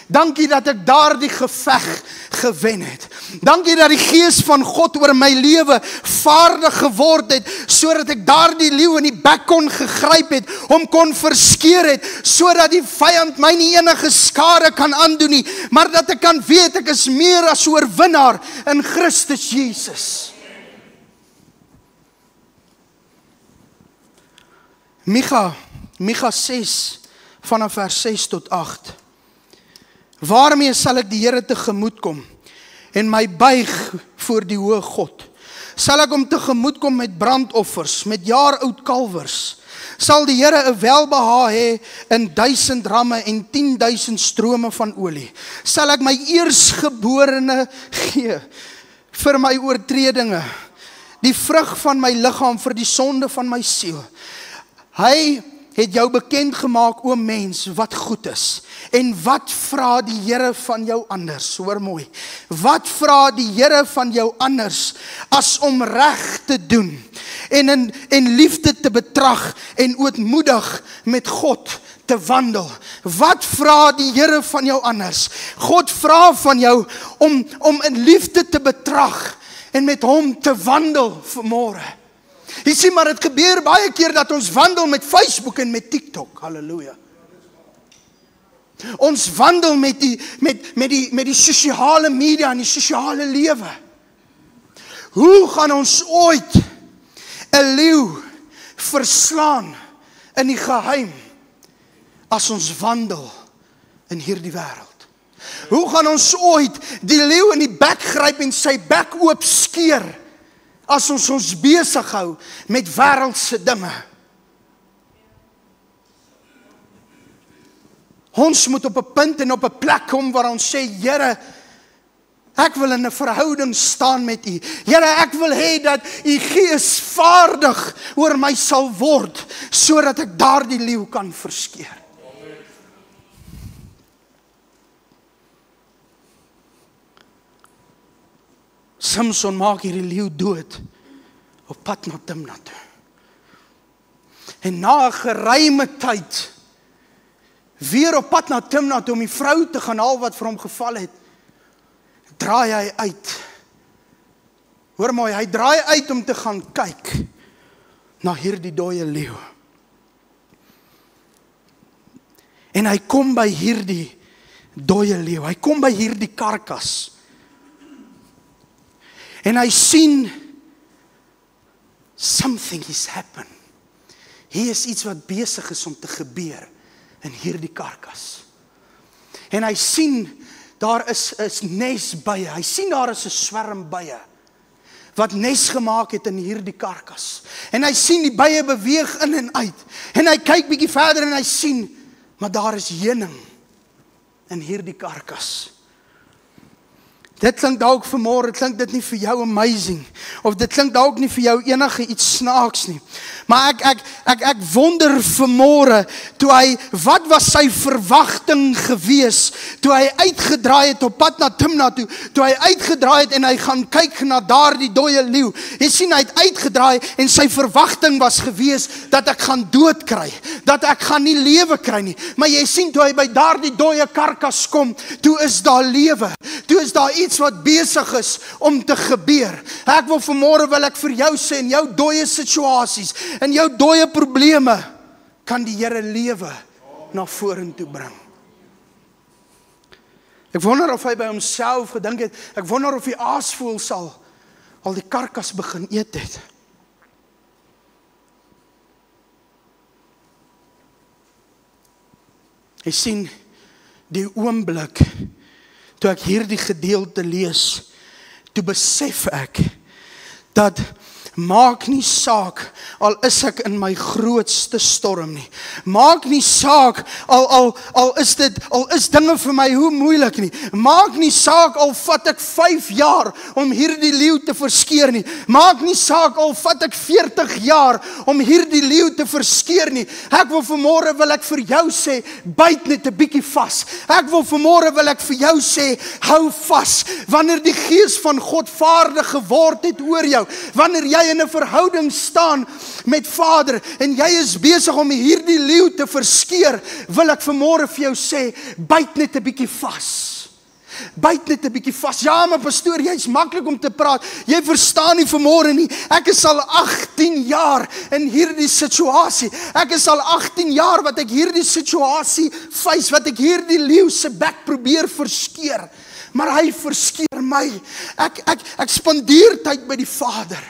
Dankie dat ek daardie geveg gewen het. Dankie dat die gees van God oor my lewe vaardig geword het, sodat ek daardie leeu in die bek kon gegryp het, hom kon verskeer het, sodat die vyand my nie enige skade kan aandoen nie, maar dat ek kan weet ek is meer as oorwinnaar in Christus Jesus. Micha 6 vanaf vers 6 tot 8. Waarmee sal ek die Here tegemoet kom en my buig voor die hoë God? Sal ek hom tegemoet kom met brandoffers, met jaar-oud kalwers? Sal die Here 'n welbehae hê in 1000 ramme en 10,000 strome van olie? Sal ek my eersgeborene gee vir my oortredinge, die vrug van my liggaam vir die sonde van my siel? Hy het jou bekend gemaak, o mens, wat goed is. En wat vra die Here van jou anders? Hoor mooi. Wat vra die Here van jou anders as om reg te doen en liefde te betrag en ootmoedig met God te wandel? Wat vra die Here van jou anders? God vra van jou om in liefde te betrag en met hom te wandel vanmôre. Jy sien, maar het gebeur baie keer dat ons wandel met Facebook en met TikTok. Halleluja. Ons wandel met die sosiale media en die sosiale lewe. Hoe gaan ons ooit 'n leeu verslaan in die geheim as ons wandel in hierdie wêreld? Hoe gaan ons ooit die leeu in die bek gryp en sy bek oop skeer as ons besig hou met wêreldse dinge? Ons moet op 'n punt en op 'n plek kom waar ons sê, Here, ek wil in 'n verhouding staan met U. Here, ek wil hê dat U Gees vaardig oor my sal word, sodat ek daardie leeu kan verskeer. Samson maak hierdie leeu dood op pad na Timna toe. En na 'n geruime tyd weer op pad na Timna toe om die vrou te gaan haal wat vir hom geval het, draai hy uit. Hoor mooi, hy draai uit om te gaan kyk na hierdie dooie leeu. En hy kom by hierdie dooie leeu. Hy kom by hierdie karkas. En hy sien something is happen. Hier is iets wat besig is om te gebeur in hierdie karkas. En hy sien daar is nes bye. Hy sien daar is 'n swerm bye wat nes gemaak het in hierdie karkas. En hy sien die bye beweeg in en uit. En hy kyk bietjie verder en hy sien, maar daar is heuning in hierdie karkas. Dit klink dalk vanmôre, klink dit nie vir jou amazing, of dit klink dalk nie vir jou enige iets snaaks nie. Maar ek wonder vanmôre, wat was sy verwagting gewees, toe hy uitgedraai het op pad na Timna toe hy uitgedraai het en hy gaan kyk na daardie dooie leeu. Jy sien, hy het uitgedraai en sy verwagting was gewees, dat ek gaan dood kry, dat ek gaan nie lewe kry nie. Maar jy sien, toe hy by daardie dooie karkas kom, toe is daar lewe, toe is daar iets wat besig is om te gebeur. Ek wil vanmôre wil ek vir jou sê, in jou dooie situasies, in jou dooie probleme, kan die Here lewe na vorentoe bring. Ek wonder of hy by homself gedink het, ek wonder of die aasvoël sal al die karkas begin eet het. Jy sien, die oomblik, toe ek hierdie gedeelte lees, toe besef ek, dat maak nie saak, al is ek in my grootste storm nie. Maak nie saak, al is dinge vir my hoe moeilik nie. Maak nie saak, al vat ek 5 jaar om hierdie leeu te verskeer nie. Maak nie saak, al vat ek 40 jaar om hierdie leeu te verskeer nie. Ek wil vanmôre wil ek vir jou sê, byt net 'n bietjie vas. Ek wil vanmôre wil ek vir jou sê, hou vas. Wanneer die Gees van God vaardig geword het oor jou, wanneer jy in 'n verhouding staan met Vader en jy is besig om hierdie leeu te verskeer, wil ek vanmôre vir jou sê, byt net 'n bietjie vas. Byt net 'n bietjie vas. Ja, maar pastoor, jy's maklik om te praat. Jy verstaan nie vanmôre nie. Ek is al 18 jaar in hierdie situasie. Ek is al 18 jaar wat ek hierdie situasie face, wat ek hierdie leeu se bek probeer verskeer. Maar hy verskeer my. Ek spandeer tyd by die Vader.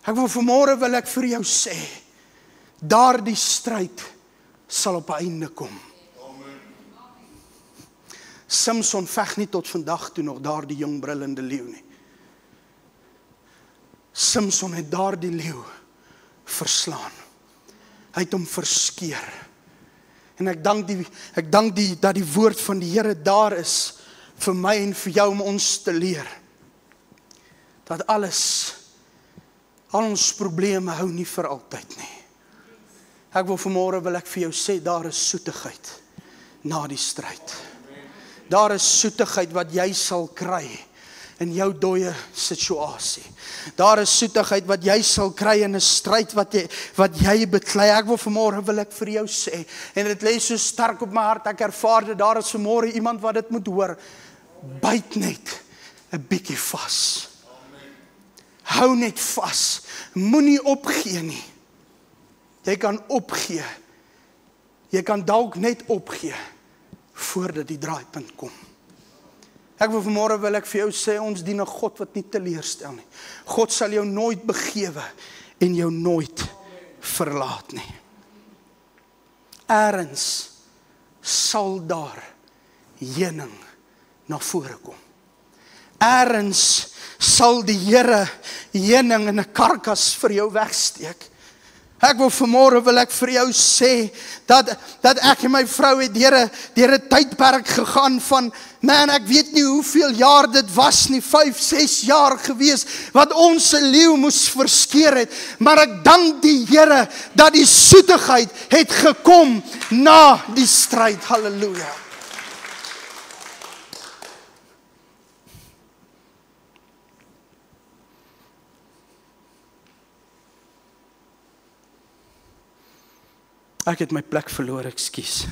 Ek wil vanmôre wil ek vir jou sê, daardie stryd sal op 'n einde kom. Amen. Samson veg nie tot vandag toe nog daardie jong brullende leeu nie. Samson het daardie leeu verslaan. Hy het hom verskeer. En ek dank dat die woord van die Here daar is vir my en vir jou om ons te leer. Dat al ons probleme hou nie vir altyd nie. Ek wil vanmôre wil ek vir jou sê, daar is soetigheid na die stryd. Daar is soetigheid wat jy sal kry in jou dooie situasie. Daar is soetigheid wat jy sal kry in 'n stryd wat jy beklei. Ek wil vanmôre wil ek vir jou sê, en dit lê so sterk op my hart, ek ervaar dit, daar is vanmôre iemand wat dit moet hoor. Byt net 'n bietjie vas. Hou net vas. Moenie opgee nie. Jy kan opgee. Jy kan dalk net opgee voordat die draaipunt kom. Ek wil vanmôre wil ek vir jou sê, ons dien 'n God wat nie teleurstel nie. God sal jou nooit begewe en jou nooit verlaat nie. Ergens sal daar heuning na vore kom. Ergens sal die Here heuning in 'n karkas vir jou wegsteek. Ek wil vanmôre wil ek vir jou sê, dat ek en my vrou het deur 'n tydperk gegaan van, ek weet nie hoeveel jaar dit was nie, 5, 6 jaar gewees, wat ons 'n leeu moes verskeer het, maar ek dank die Here, dat die soetigheid het gekom na die stryd. Halleluja. Ek het my plek verloor, ekskuus.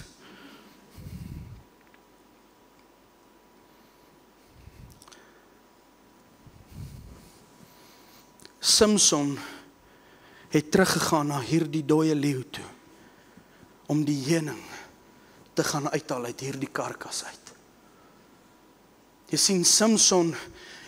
Samson het teruggegaan na hierdie dooie leeu toe, om die heuning te gaan uithaal uit hierdie karkas uit. Jy sien, Samson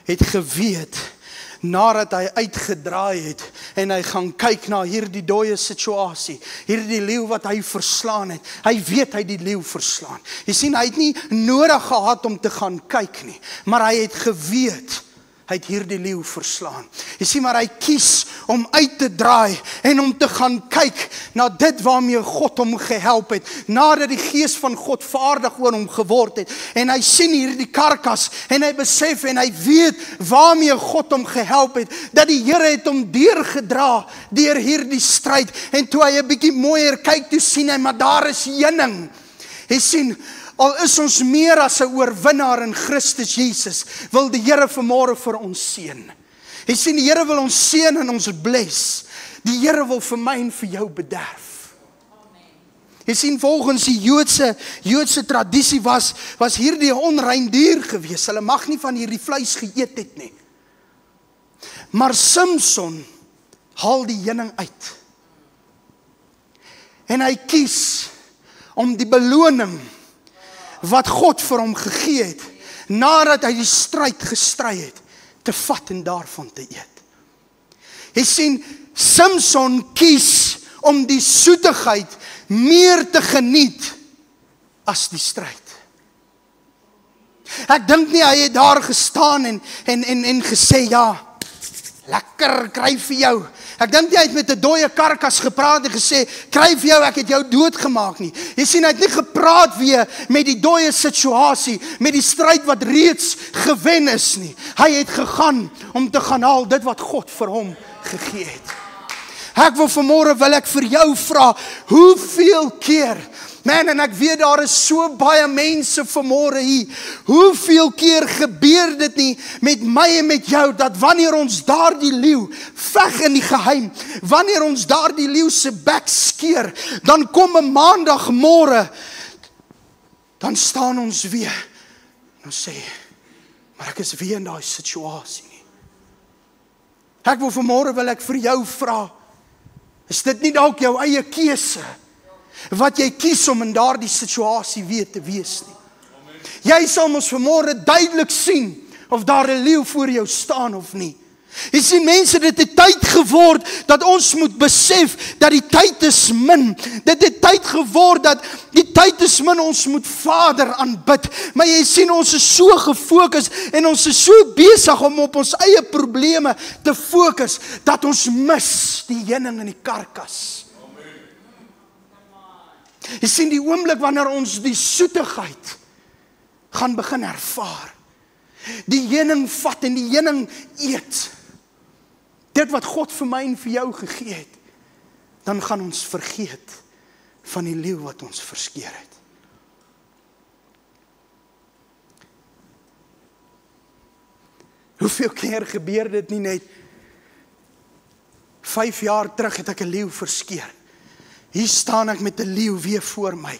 het geweet, nadat hy uitgedraai het, en hy gaan kyk na hierdie dooie situasie, hierdie leeu wat hy verslaan het, hy weet hy die leeu verslaan. Jy sien, hy het nie nodig gehad om te gaan kyk nie, maar hy het geweet, Hy het hierdie leeu verslaan. Jy sien maar hy kies om uit te draai en om te gaan kyk na dit waarmee God hom gehelp het, nadat die gees van God vaardig oor hom geword het. En hy sien hierdie karkas en hy besef en hy weet waarmee God hom gehelp het, dat die Here het hom deurgedra deur hierdie stryd. En toe hy 'n bietjie mooier kyk, toe sien hy, maar daar is heuning. Jy sien, al is ons meer as 'n oorwinnaar in Christus Jesus, wil die Here vanmôre vir ons seën. Jy sien, die Here wil ons seën en ons bless. Die Here wil vir my en vir jou bederf. Jy sien, volgens die Joodse tradisie was hierdie onrein dier gewees. Hulle mag nie van hierdie vleis geëet het nie. Maar Samson haal die heuning uit. En hy kies om die beloning wat God vir hom gegee het, nadat hy die stryd gestry het, te vat en daarvan te eet. Jy sien, Samson kies om die soetigheid meer te geniet as die stryd. Ek dink nie hy het daar gestaan en gesê, ja, lekker, kry vir jou. Ek dink jy het met 'n dooie karkas gepraat en gesê, kry vir jou, ek het jou doodgemaak nie. Jy sien, hy het nie gepraat weer met die dooie situasie, met die stryd wat reeds gewen is nie. Hy het gegaan om te gaan haal dit wat God vir hom gegee het. Ek wil vanmôre wil ek vir jou vra, hoeveel keer, man, en ek weet daar is so baie mense vanmôre hier, hoeveel keer gebeur dit nie met my en met jou, dat wanneer ons daardie leeu veg in die geheim, wanneer ons daardie leeu se bek skeer, dan kom 'n maandagmôre, dan staan ons weer, en ons sê, maar ek is weer in daai situasie nie. Ek wil vanmôre wil ek vir jou vra, is dit nie dalk jou eie keuse, wat jy kies om in daardie situasie weer te wees nie? Jy sal ons vanmôre duidelik sien, of daar 'n leeu voor jou staan of nie. Jy sien mense, dit het tyd geword, dat ons moet besef, dat die tyd is min. Dit het tyd geword, dat die tyd is min, ons moet Vader aanbid. Maar jy sien, ons is so gefokus, en ons is so besig om op ons eie probleme te fokus, dat ons mis die heuning in die karkas. Jy sien, die oomblik wanneer ons die soetigheid gaan begin ervaar, die heuning vat en die heuning eet, dit wat God vir my en vir jou gegee het, dan gaan ons vergeet van die leeu wat ons verskeer het. Hoeveel keer gebeur dit nie net? 5 jaar terug het ek 'n leeu verskeer. Hier staan ek met 'n leeu weer voor my.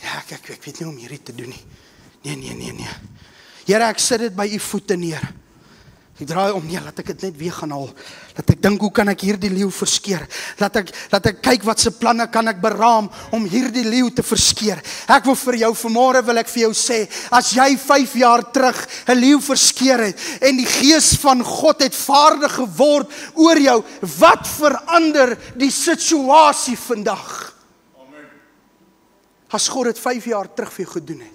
Ja, ek weet nie hoe om hierdie te doen nie. Nee. Here, ek sit dit by u voete neer. Ek draai om, nee, laat ek dit net weer gaan haal. Laat ek dink, hoe kan ek hierdie leeu verskeer? Laat ek kyk wat se planne kan ek beraam om hierdie leeu te verskeer. Ek wil vir jou, vanmôre wil ek vir jou sê, as jy 5 jaar terug 'n leeu verskeer het, en die gees van God het vaardig geword oor jou, wat verander die situasie vandag? Amen. As God dit 5 jaar terug vir jou gedoen het,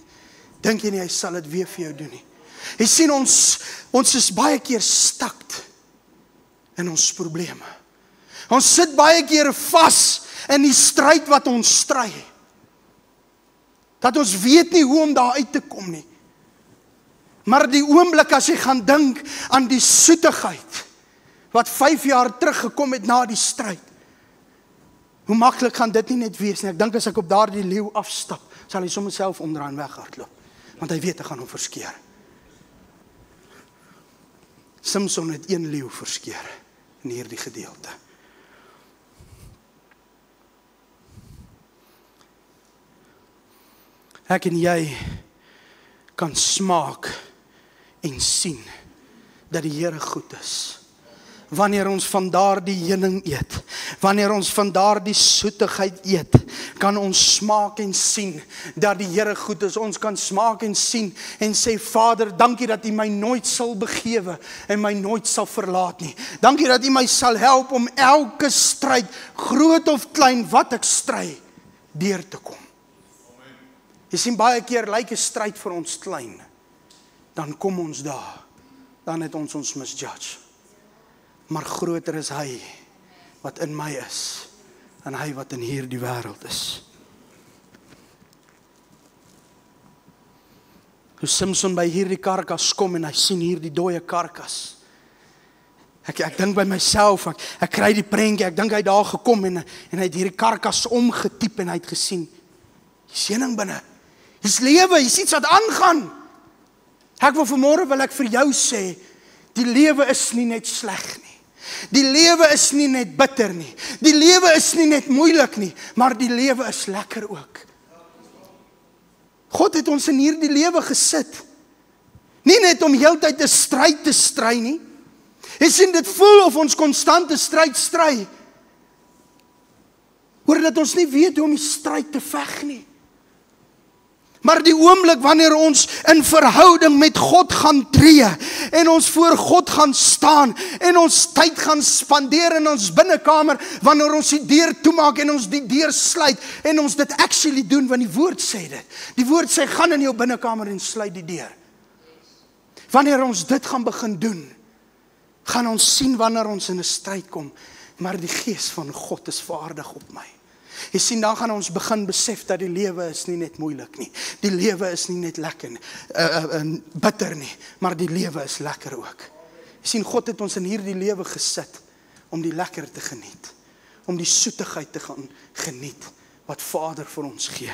dink jy nie hy sal dit weer vir jou doen nie? Jy sien, ons is baie keer stukt in ons probleme. Ons sit baie keer vas in die stryd wat ons stry. Dat ons weet nie hoe om daar uit te kom nie. Maar die oomblik as jy gaan dink aan die soetigheid wat 5 jaar terug gekom het na die stryd, hoe maklik gaan dit nie net wees nie. Ek dink as ek op daardie leeu afstap, sal hy sommer self omdraai en weghardloop, want hy weet hy gaan hom verskeer. Samson het 1 leeu verskeer in hierdie gedeelte. Ek en jy kan smaak en sien dat die Here goed is. Wanneer ons van daardie heuning eet, wanneer ons van daardie soetigheid eet, kan ons smaak en sien dat die Here goed is. Ons kan smaak en sien en sê, Vader, dankie dat U my nooit sal begewe en my nooit sal verlaat nie. Dankie dat U my sal help om elke stryd, groot of klein, wat ek stry, deur te kom. Jy sien, baie keer lyk 'n stryd vir ons klein. Dan kom ons daar dan het ons misjudge. Maar groter is hy wat in my is, en hy wat in hierdie wêreld is. Hoe Samson by hierdie karkas kom en hy sien hierdie dooie karkas. Ek dink by myself, ek kry die prentjie, ek dink hy daar gekom en hy het hierdie karkas omgetiep en hy het gesien, hier's heuning binne, hier's lewe, hier's iets wat aangaan. Vanmôre wil ek vir jou sê, die lewe is nie net sleg nie. Die lewe is nie net bitter nie. Die lewe is nie net moeilik nie, maar die lewe is lekker ook. God het ons in hierdie lewe gesit. Nie net om heeltyd 'n stryd te stry nie. Jy sien, dit voel of ons konstante stryd stry. Hoor dat ons nie weet hoe om die stryd te veg nie. Maar die oomblik wanneer ons in verhouding met God gaan tree, en ons voor God gaan staan, en ons tyd gaan spandeer in ons binnekamer, wanneer ons die deur toemaak en ons die deur sluit, en ons dit actually doen, want die woord sê dit. Die woord sê, gaan in jou binnekamer en sluit die deur. Wanneer ons dit gaan begin doen, gaan ons sien wanneer ons in 'n stryd kom, maar die gees van God is vaardig op my. Jy sien, dan gaan ons begin besef dat die lewe is nie net moeilik nie. Die lewe is nie net lekker nie, bitter nie, maar die lewe is lekker ook. Jy sien, God het ons in hierdie lewe gesit om die lekker te geniet, om die soetigheid te gaan geniet wat Vader vir ons gee.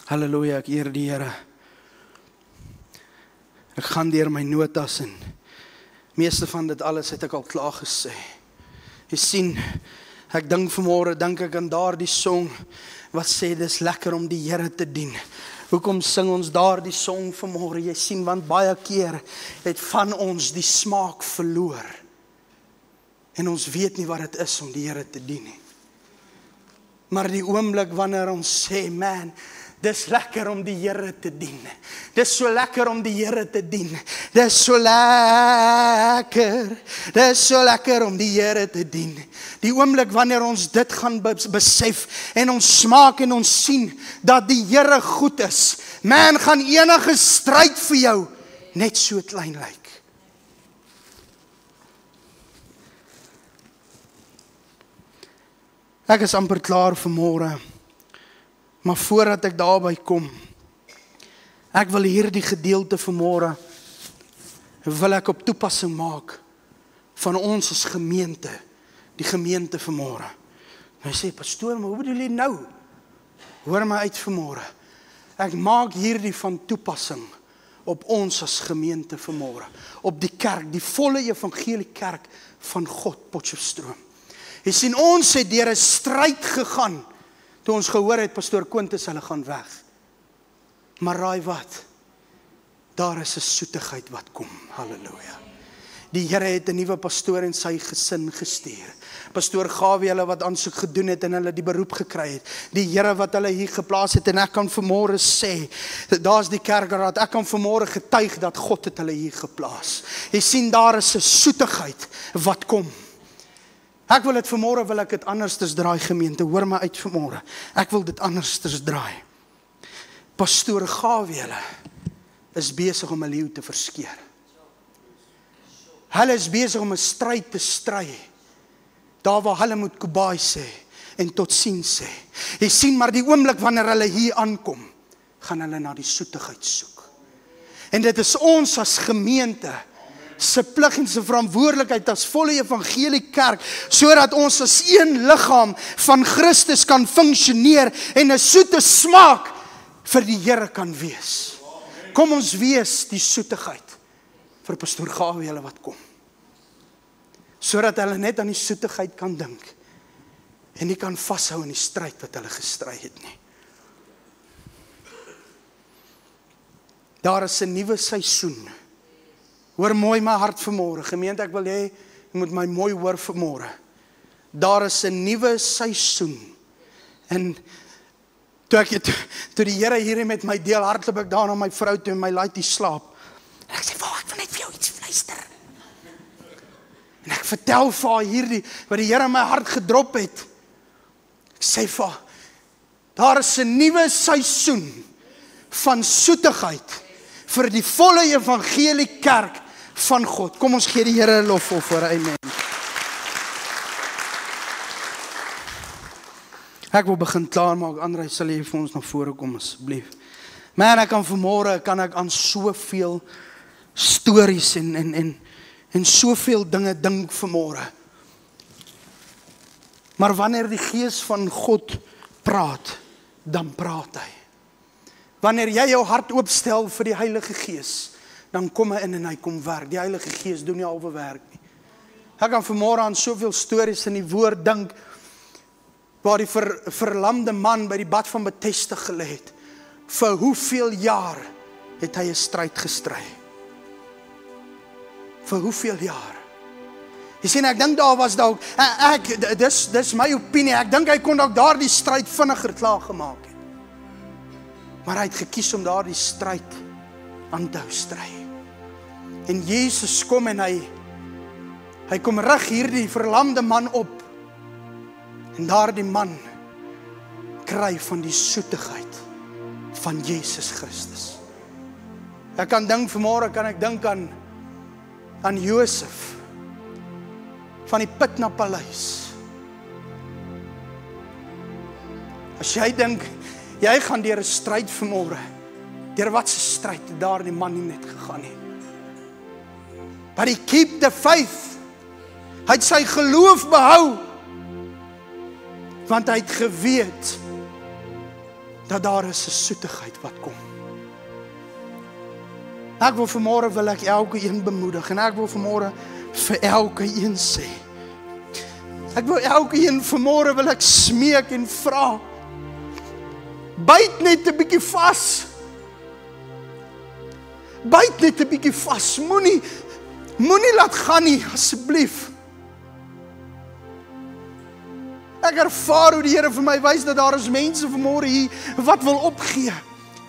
Halleluja, ek eer die Here. Ek gaan deur my notas en meeste van dit alles het ek al klaar gesê. Jy sien, ek dink vanmôre, dink ek aan daardie song wat sê dis lekker om die Here te dien. Hoekom sing ons daardie song vanmôre? Jy sien, want baie keer het van ons die smaak verloor. En ons weet nie wat dit is om die Here te dien nie. Maar die oomblik wanneer ons sê, man, dis lekker om die Here te dien. Dis so lekker om die Here te dien. Dis so lekker. Dis so lekker om die Here te dien. Die oomblik wanneer ons dit gaan besef en ons smaak en ons sien dat die Here goed is, man, gaan enige stryd vir jou net so klein lyk. Ek is amper klaar vanmôre. Maar voordat ek daarby kom, ek wil hierdie gedeelte vanmôre, wil ek op toepassing maak van ons as gemeente, die gemeente vanmôre. Hy sê, pastoor, maar hoe bedoel jy nou? Hoor my uit vanmôre. Ek maak hierdie van toepassing op ons as gemeente vanmôre, op die kerk, die volle evangelie kerk van God, Potchefstroom. Jy sien, ons het deur 'n stryd gegaan, toe ons gehoor het, pastoor Quintus, hulle gaan weg. Maar raai wat? Daar is 'n soetigheid wat kom. Halleluja. Die Here het 'n nuwe pastoor en sy gesin gestuur. Pastoor Gawie, wat aansoek gedoen het en hulle die beroep gekry het. Die Here wat hulle hier geplaas het, en ek kan vanmôre sê, daar's die kerkraad, ek kan vanmôre getuig dat God het hulle hier geplaas. Jy sien, daar is 'n soetigheid wat kom. Ek wil dit vanmôre, wil ek dit andersters draai, gemeente, hoor my uit vanmôre. Ek wil dit andersters draai. Pastoor Gawie is besig om 'n leeu te verskeer. Hulle is besig om 'n stryd te stry, daar waar hulle moet kubai sê, en tot siens sê. Jy sien, maar die oomblik wanneer hulle hier aankom, gaan hulle na die soetigheid soek. En dit is ons as gemeente, se plig en se verantwoordelikheid as volle evangelie kerk, sodat ons as een liggaam van Christus kan funksioneer en 'n soete smaak vir die Here kan wees. Kom ons wees die soetigheid vir pastoor Gawie wat kom. Sodat hulle net aan die soetigheid kan dink en nie kan vashou in die stryd wat hulle gestry het nie. Daar is 'n nuwe seisoen. Hoor mooi my hart vanmôre. Gemeente, ek wil hê, jy moet my mooi hoor vanmôre. Daar is 'n nuwe seisoen. En toe die Here hierdie met my deel, hardloop ek daar na my vrou toe en my laat die slaap. En ek sê, ek wil net vir jou iets fluister. En ek vertel vir haar hierdie, wat die Here in my hart gedrop het. Ek sê vir haar, Daar is 'n nuwe seisoen van soetigheid vir die volle evangelie kerk van God. Kom ons gee die Here 'n lofoffer. Amen. Ek wil begin klaarmaak. Andrei, sal jy vir ons na vore kom asseblief? Man, ek kan vanmôre aan soveel stories en soveel dinge dink vanmôre. Maar wanneer die Gees van God praat, dan praat hy. Wanneer jy jou hart oopstel vir die Heilige Gees, dan kom hy in en hy kom werk. Die Heilige Gees doen nie halwe werk nie. Ek kan vanmôre aan soveel stories in die woord dink, waar die verlamde man by die bad van Bethesda gelê het. Vir hoeveel jaar het hy 'n stryd gestry? Vir hoeveel jaar? Jy sien, ek dink daar was dalk, dis my opinie, ek dink hy kon dalk daardie stryd vinniger klaar gemaak het. Maar hy het gekies om daardie stryd aan te hou stry. En Jesus kom en hy kom rig hierdie verlamde man op. En daardie man kry van die soetigheid van Jesus Christus. Ek kan dink vanmôre aan Josef van die put na paleis. As jy dink jy gaan deur 'n stryd vanmôre, deur wat 'n stryd het daardie man nie net gegaan nie. But he keep the faith. Hy het sy geloof behou. Want hy het geweet dat daar is 'n soetigheid wat kom. Ek wil vanmôre elke een bemoedig en ek wil vanmôre vir elke een sê. Ek wil elke een vanmôre smeek en vra. Byt net 'n bietjie vas. Byt net 'n bietjie vas. Moenie laat gaan nie, asseblief. Ek ervaar hoe die Here vir my wys dat daar is mense vanmôre hier wat wil opgee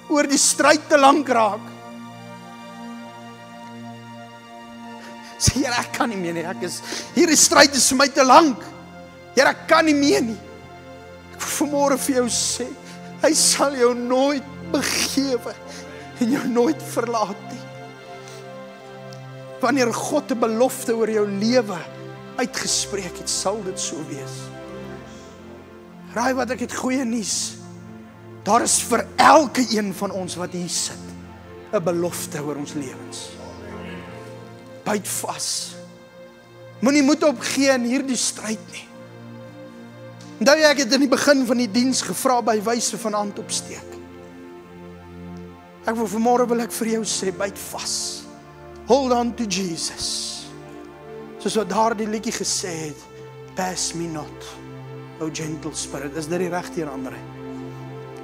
oor die stryd te lank raak. Sê Here, ek kan nie meer nie. Hierdie stryd is vir my te lank. Here, ek kan nie meer nie. Ek wil vanmôre vir jou sê, hy sal jou nooit begewe en jou nooit verlaat nie. Wanneer God 'n belofte oor jou lewe uitgespreek het, sal dit so wees. Raai wat, ek het goeie nuus. Daar is vir elke een van ons wat hier sit 'n belofte oor ons lewens. Byt vas. Moenie moed opgee in hierdie stryd nie. Onthou jy, ek het in die begin van die diens gevra by wyse van hand opsteek. Ek wil vanmôre vir jou sê, byt vas. Hold on to Jesus. Soos wat daardie liedjie gesê het, pass me not, O gentle spirit. Is dit die regte hier, Andrei?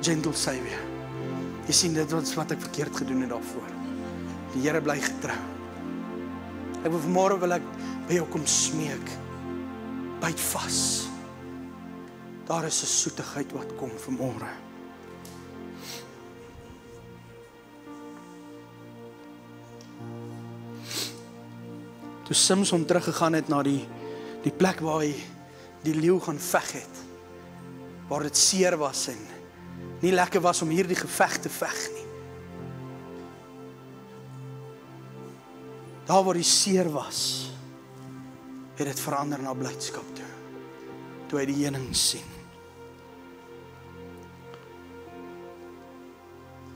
Gentle Savior. Jy sien, dit was wat ek verkeerd gedoen het daarvoor. Die Here bly getrou. Ek wil vanmôre by jou kom smeek. Byt vas. Daar is 'n soetigheid wat kom vanmôre. Toe Samson teruggegaan het na die plek waar hy die leeu gaan veg het, waar dit seer was en nie lekker was om hierdie geveg te veg nie. Daar waar die seer was, het dit verander na blydskap toe hy die heuning sien.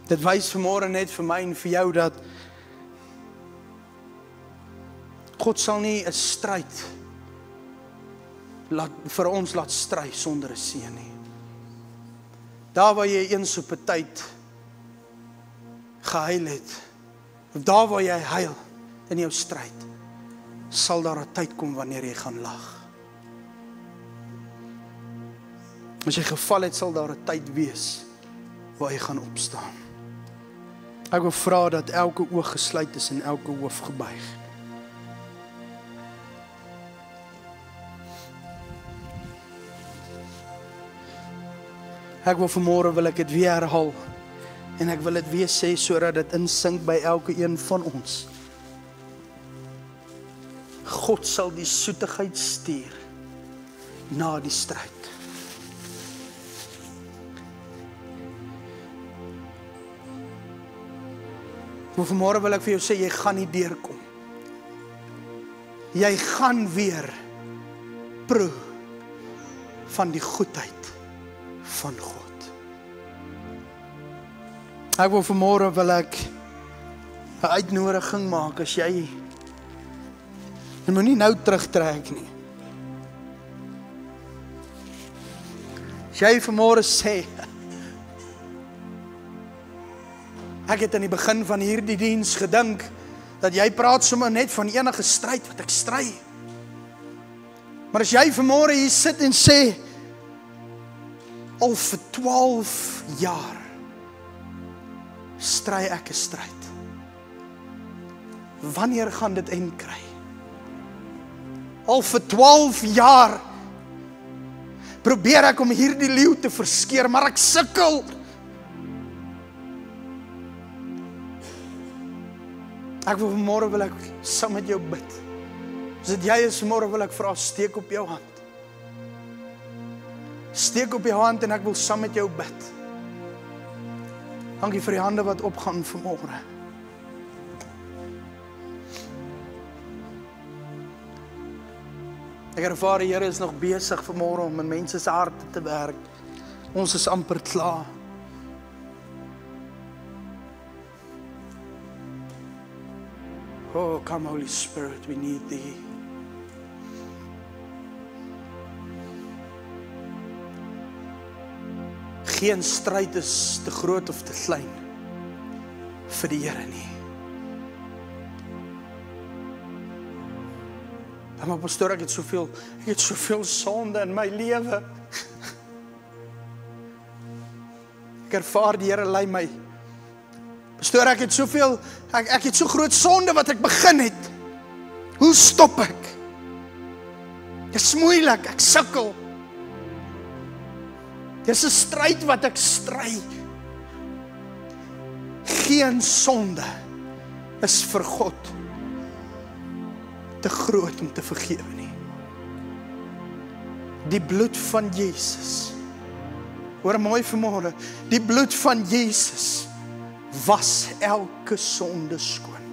Dit wys vanmôre net vir my en vir jou dat God sal nie 'n stryd vir ons laat stry sonder 'n seën nie. Daar waar jy eens op 'n tyd gehuil het, of daar waar jy huil in jou stryd, sal daar 'n tyd kom wanneer jy gaan lag. As jy geval het, sal daar 'n tyd wees waar jy gaan opstaan. Ek wil vra dat elke oog gesluit is en elke hoof gebuig. Ek wil vanmôre dit weer herhaal en ek wil dit weer sê sodat dit insink by elke een van ons. God sal die soetigheid stuur na die stryd. Vanmôre wil ek vir jou sê, jy gaan nie deurkom. Jy gaan weer proe van die goedheid van God. Ek wil vanmôre wil ek 'n uitnodiging maak as jy moenie nou terugtrek nie. As jy vanmôre sê, ek het aan die begin van hierdie diens gedink dat jy praat sommer net van enige stryd wat ek stry. Maar as jy vanmôre hier sit en sê, al vir 12 jaar stry ek 'n stryd. Wanneer gaan dit eind kry? Al vir 12 jaar probeer ek om hierdie leeu te verskeer, maar ek sukkel. Ek wil vanmôre wil ek saam met jou bid. As dit jy is vanmôre wil ek vra, steek op jou hand. Steek op jou hand en ek wil saam met jou bid. Dankie vir die hande wat opgaan vanmôre. Ek ervaar die Here is nog besig vanmôre om in mense se harte te werk. Ons is amper klaar. Oh, come Holy Spirit, we need thee. Geen stryd is te groot of te klein vir die Here nie. Maar pastoor, ek het soveel sonde in my lewe. Ek ervaar die Here lei my. Pastoor, ek het so groot sonde wat ek begin het. Hoe stop ek? Dit is moeilik, ek sukkel. Dis 'n stryd wat ek stry. Geen sonde is vir God te groot om te vergewe nie. Die bloed van Jesus. Hoor mooi vanmôre, die bloed van Jesus was elke sonde skoon.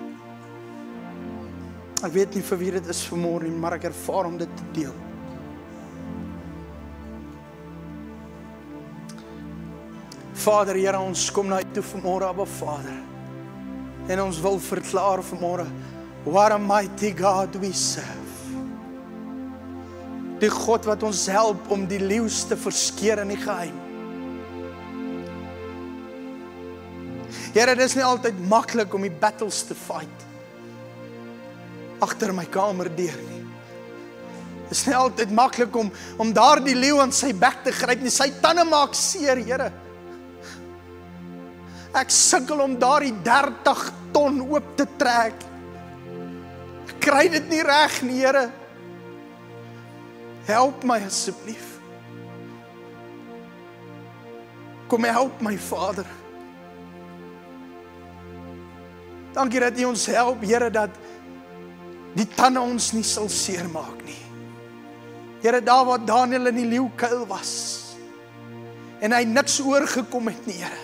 Ek weet nie vir wie dit is vanmôre nie, maar ek ervaar om dit te deel. Vader, Here, ons kom na U toe vanmôre, Abba Vader. En ons wil verklaar vanmôre, what a mighty God we serve. Die God wat ons help om die leeu's te verskeer in die geheim. Here, dit is nie altyd maklik om die battles te fight agter my kamerdeur nie. Dit is nie altyd maklik om daardie leeu aan sy bek te gryp nie. Sy tande maak seer, Here. Ek sukkel om daardie 30 ton oop te trek. Ek kry dit nie reg nie, Here. Help my asseblief. Kom help my, Vader. Dankie dat U ons help, Here, dat die tande ons nie sal seermaak nie. Here, daar waar Daniel in die leeukuil was en hy niks oorgekom het nie, Here.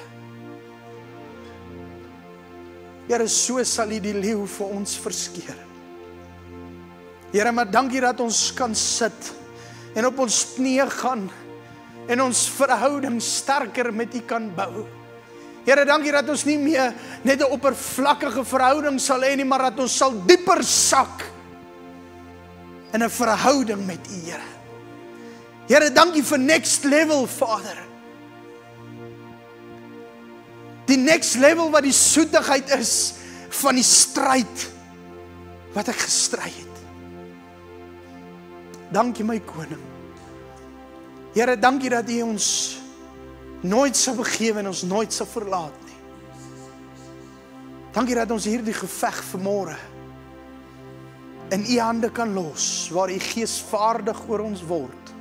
Here, so sal U die leeu vir ons verskeer. Here, maar dankie dat ons kan sit en op ons knieë gaan en ons verhouding sterker met U kan bou. Here, dankie dat ons nie meer net 'n oppervlakkige verhouding sal hê nie, maar dat ons sal dieper sak in 'n verhouding met U, Here. Here, dankie vir next level, Vader. Die next level wat die soetigheid is van die stryd wat ek gestry het. Dankie, my koning. Here, dankie dat U ons nooit sal begewe en ons nooit sal verlaat nie. Dankie dat ons hierdie geveg vanmôre in U hande kan los, waar U Gees vaardig oor ons word.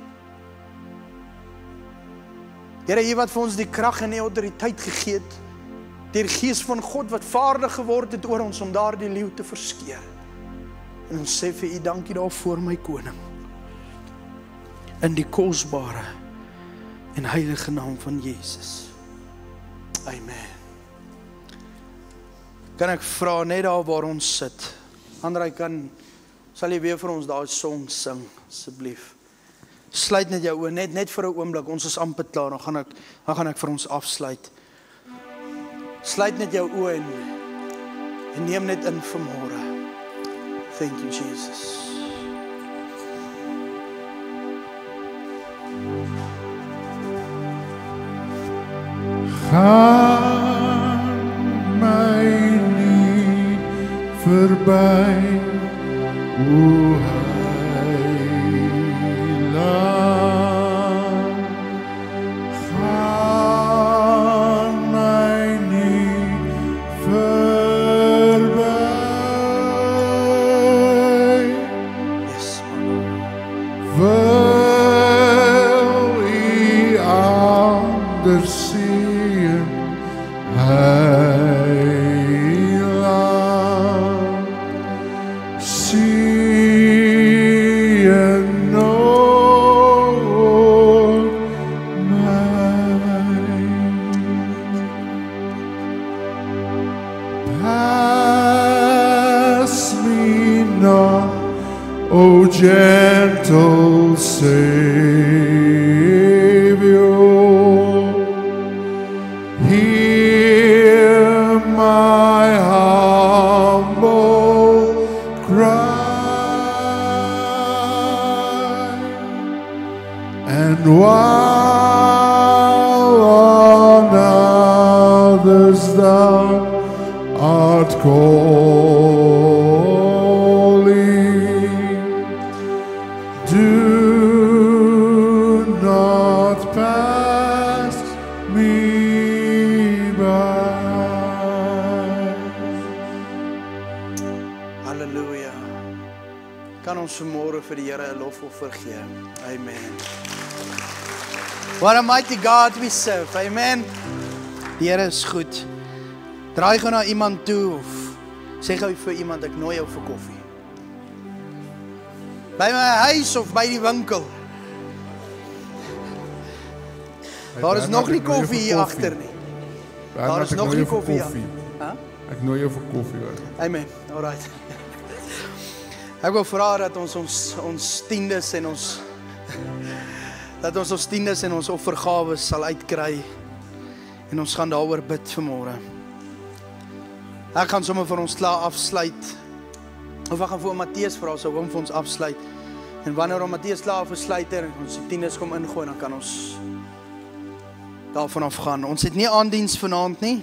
Here, U wat vir ons die krag en die autoriteit gegee het, deur Gees van God wat vaardig geword het oor ons om daardie leeu te verskeer. En ons sê vir U dankie daarvoor, my koning. In die kosbare en heilige naam van Jesus. Amen. Kan ek vra net daar waar ons sit? Andrei, sal jy weer vir ons daai song sing, asseblief? Sluit net jou oë, net vir 'n oomblik. Ons is amper klaar, dan gaan ek vir ons afsluit. Sluit net jou oë en neem net in vanmôre. Thank you, Jesus. Gaan my nie verby, o Heiland. Gaan my nie verby. Yes, Wil U anders sien, Heiland. Sien nooit my. Pass me not, O gentle Savior. Hear my humble cry, and while on others thou art calling, do not pass me by. Halleluja. Kan ons vanmôre vir die Here 'n lofoffer gee? Amen. What a mighty God we serve. Amen. Die Here is goed. Draai gou na iemand toe of sê gou vir iemand, ek nooi jou vir koffie. By my huis of by die winkel. Daar is nog nie koffie hier agter nie. Daar is nog nie koffie. Ek nooi jou vir koffie, hoor. Amen. Alright. Ek wil vra dat ons tiendes en ons tiendes en ons offergawes sal uitkry en ons gaan daaroor bid vanmôre. Ek gaan sommer vir ons klaar afsluit. Of ek gaan vir Matteus vra sou hom vir ons afsluit. En wanneer Matteus klaar afsluit en ons die tiendes kom ingooi, dan kan ons daarvan af gaan. Ons het nie aanddiens vanaand nie.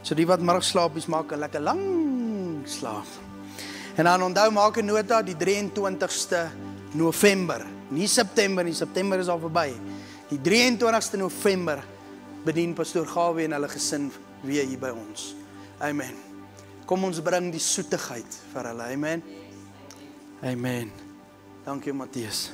So die wat middagslaapies maak 'n lekker lang slaap. En dan onthou, maak 'n nota, die 23ste November. Nie September nie, September is al verby. Die 23ste November bedien Pastoor Gawie en hulle gesin weer hier by ons. Amen. Kom ons bring die soetigheid vir hulle. Amen. Amen. Dankie Matteus.